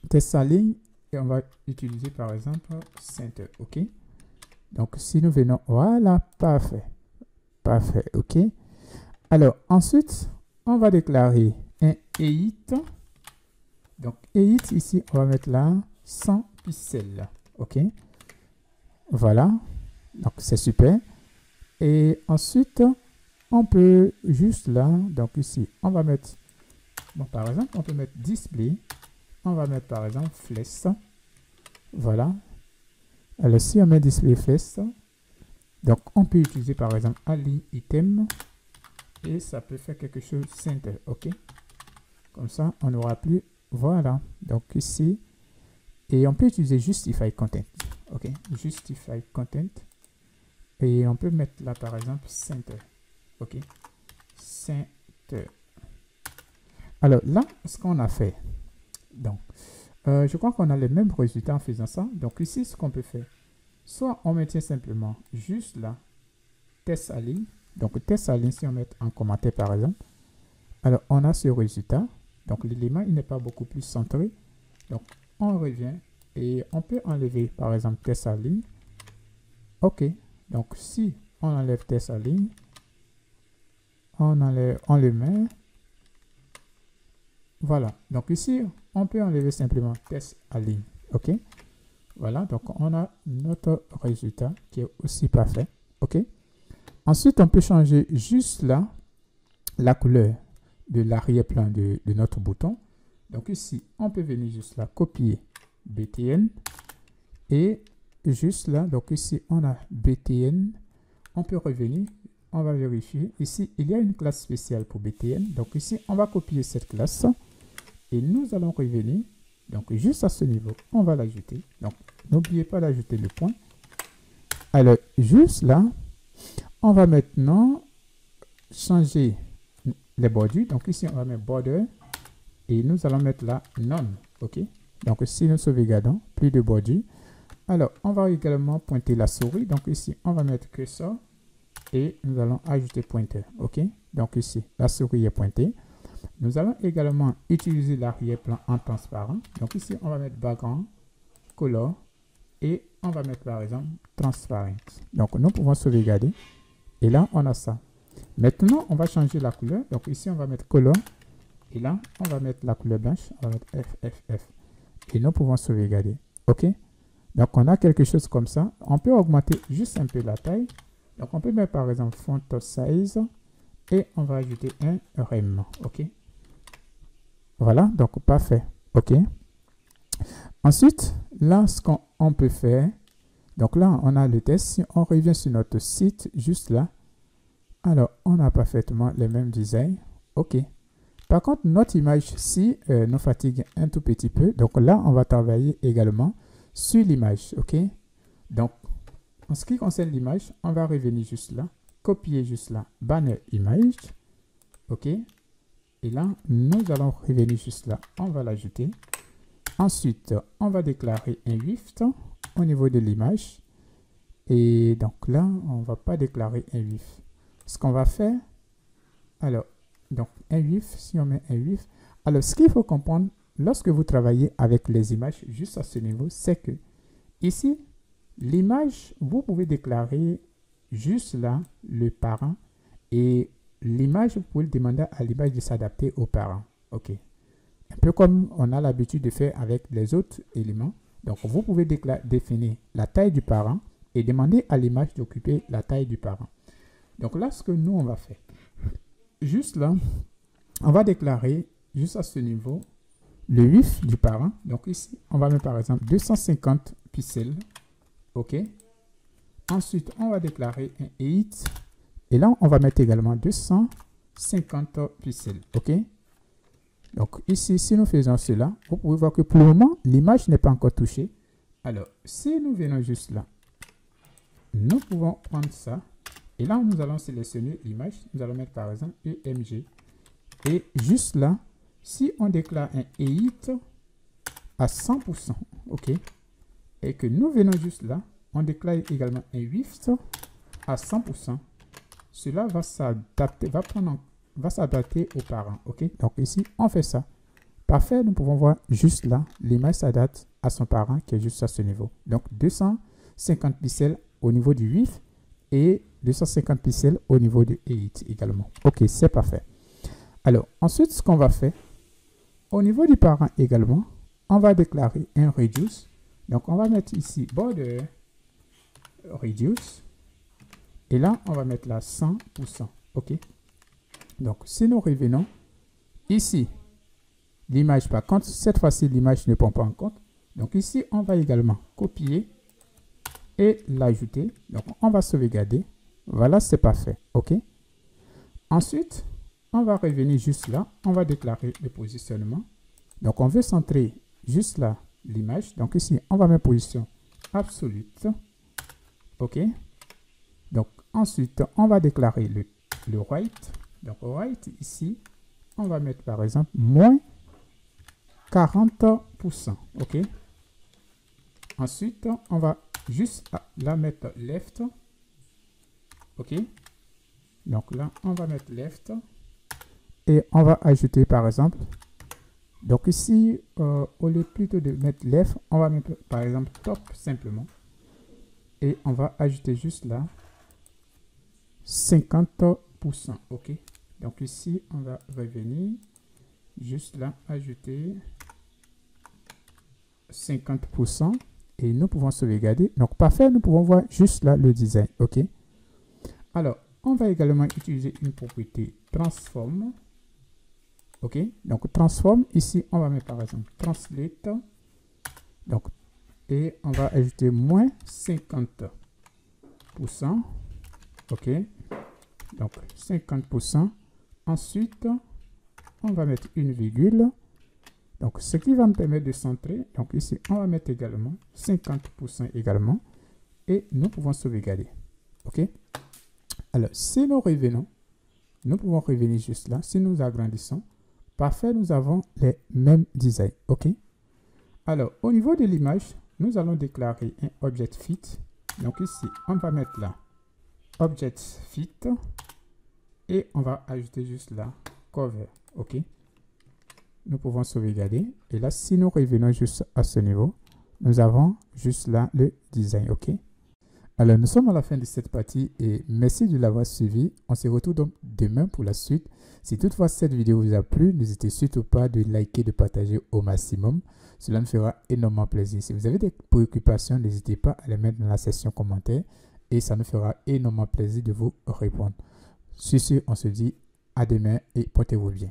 Test à ligne. Et on va utiliser par exemple center. OK. Donc, si nous venons, voilà, parfait. Parfait. OK. Alors, ensuite, on va déclarer un height. Donc, height, ici, on va mettre là 100 pixels. OK. Voilà. Donc, c'est super. Et ensuite, on peut juste là, donc ici, on va mettre, bon, par exemple, on peut mettre display. On va mettre par exemple flèche. Voilà. Alors, si on met display flèche, donc on peut utiliser par exemple align item. Et ça peut faire quelque chose center. OK. Comme ça, on n'aura plus. Voilà. Donc ici. Et on peut utiliser justify content. OK. Justify content. Et on peut mettre là par exemple center. OK. Center. Alors là, ce qu'on a fait. Donc, je crois qu'on a les mêmes résultats en faisant ça. Donc ici, ce qu'on peut faire. Soit on maintient simplement juste là. Test à ligne. Donc, test à ligne, si on met en commentaire par exemple. Alors, on a ce résultat. Donc, l'élément, il n'est pas beaucoup plus centré. Donc, on revient et on peut enlever par exemple test à ligne. OK. Donc, si on enlève test à ligne, on le met. Voilà. Donc, ici, on peut enlever simplement test à ligne. OK. Voilà. Donc, on a notre résultat qui est aussi parfait. OK. Ensuite, on peut changer juste là la couleur de l'arrière-plan de notre bouton. Donc ici, on peut venir juste là, copier BTN. Et juste là, donc ici, on a BTN. On peut revenir, on va vérifier. Ici, il y a une classe spéciale pour BTN. Donc ici, on va copier cette classe. Et nous allons revenir. Donc juste à ce niveau, on va l'ajouter. Donc n'oubliez pas d'ajouter le point. Alors, juste là, on va maintenant changer les bordures. Donc ici, on va mettre border et nous allons mettre là none. OK? Donc si nous sauvegardons, plus de bordures. Alors, on va également pointer la souris. Donc ici, on va mettre cursor et nous allons ajouter pointeur. OK? Donc ici, la souris est pointée. Nous allons également utiliser l'arrière-plan en transparent. Donc ici, on va mettre background, color et on va mettre par exemple transparent. Donc nous pouvons sauvegarder et là, on a ça. Maintenant, on va changer la couleur. Donc ici, on va mettre color et là, on va mettre la couleur blanche. On va mettre FFF et nous pouvons sauvegarder. OK? Donc on a quelque chose comme ça. On peut augmenter juste un peu la taille. Donc on peut mettre par exemple font size et on va ajouter un rem. OK? Voilà, donc parfait. OK? Ensuite, là, ce qu'on peut faire, donc là, on a le test. Si on revient sur notre site, juste là, alors, on a parfaitement les mêmes designs. OK. Par contre, notre image, si nous fatigue un tout petit peu, donc là, on va travailler également sur l'image. OK. Donc, en ce qui concerne l'image, on va revenir juste là, copier juste là, banner image. OK. Et là, nous allons revenir juste là, on va l'ajouter. Ensuite, on va déclarer un width au niveau de l'image. Et donc là, on ne va pas déclarer un width. Ce qu'on va faire, alors, donc un width, si on met un width, alors ce qu'il faut comprendre lorsque vous travaillez avec les images juste à ce niveau, c'est que ici, l'image, vous pouvez déclarer juste là le parent et l'image, vous pouvez demander à l'image de s'adapter au parent. OK. Un peu comme on a l'habitude de faire avec les autres éléments. Donc, vous pouvez définir la taille du parent et demander à l'image d'occuper la taille du parent. Donc là, ce que nous, on va faire, juste là, on va déclarer juste à ce niveau le width du parent. Donc ici, on va mettre par exemple 250 pixels. OK. Ensuite, on va déclarer un height. Et là, on va mettre également 250 pixels. OK. Donc ici, si nous faisons cela, vous pouvez voir que pour le moment, l'image n'est pas encore touchée. Alors, si nous venons juste là, nous pouvons prendre ça. Et là, nous allons sélectionner l'image. Nous allons mettre par exemple EMG. Et juste là, si on déclare un height à 100%, OK, et que nous venons juste là, on déclare également un width à 100%, cela va s'adapter, va s'adapter aux parents. OK, donc ici, on fait ça. Parfait, nous pouvons voir juste là, l'image s'adapte à son parent qui est juste à ce niveau. Donc 250 pixels au niveau du width et 250 pixels au niveau du height également. OK, c'est parfait. Alors, ensuite, ce qu'on va faire, au niveau du parent également, on va déclarer un reduce. Donc, on va mettre ici border reduce. Et là, on va mettre là 100%. OK. Donc, si nous revenons ici, l'image, par contre, cette fois-ci, l'image ne prend pas en compte. Donc, ici, on va également copier et l'ajouter. Donc, on va sauvegarder. Voilà, c'est parfait. OK. Ensuite, on va revenir juste là. On va déclarer le positionnement. Donc, on veut centrer juste là l'image. Donc, ici, on va mettre position absolue. OK. Donc, ensuite, on va déclarer le right. Donc, right, ici, on va mettre par exemple moins 40%. OK. Ensuite, on va juste la mettre left. OK. Donc là, on va mettre left. Et on va ajouter par exemple. Donc ici, au lieu plutôt de mettre left, on va mettre par exemple top simplement. Et on va ajouter juste là 50%. OK. Donc ici, on va revenir juste là, ajouter 50%. Et nous pouvons sauvegarder. Donc parfait, nous pouvons voir juste là le design. OK. Alors, on va également utiliser une propriété transform. OK. Donc transform, ici, on va mettre par exemple translate. Donc, et on va ajouter moins 50%. OK. Donc 50%. Ensuite, on va mettre une virgule. Donc, ce qui va me permettre de centrer. Donc ici, on va mettre également 50% également. et nous pouvons sauvegarder. OK? Alors, si nous revenons, nous pouvons revenir juste là. Si nous agrandissons, parfait, nous avons les mêmes designs. OK? Alors, au niveau de l'image, nous allons déclarer un object fit. Donc ici, on va mettre là object fit et on va ajouter juste là cover. OK? Nous pouvons sauvegarder. Et là, si nous revenons juste à ce niveau, nous avons juste là le design. OK? Alors, nous sommes à la fin de cette partie et merci de l'avoir suivi. On se retrouve donc demain pour la suite. Si toutefois cette vidéo vous a plu, n'hésitez surtout pas de liker, de partager au maximum. Cela me fera énormément plaisir. Si vous avez des préoccupations, n'hésitez pas à les mettre dans la section commentaires et ça nous fera énormément plaisir de vous répondre. Sur ce, on se dit à demain et portez-vous bien.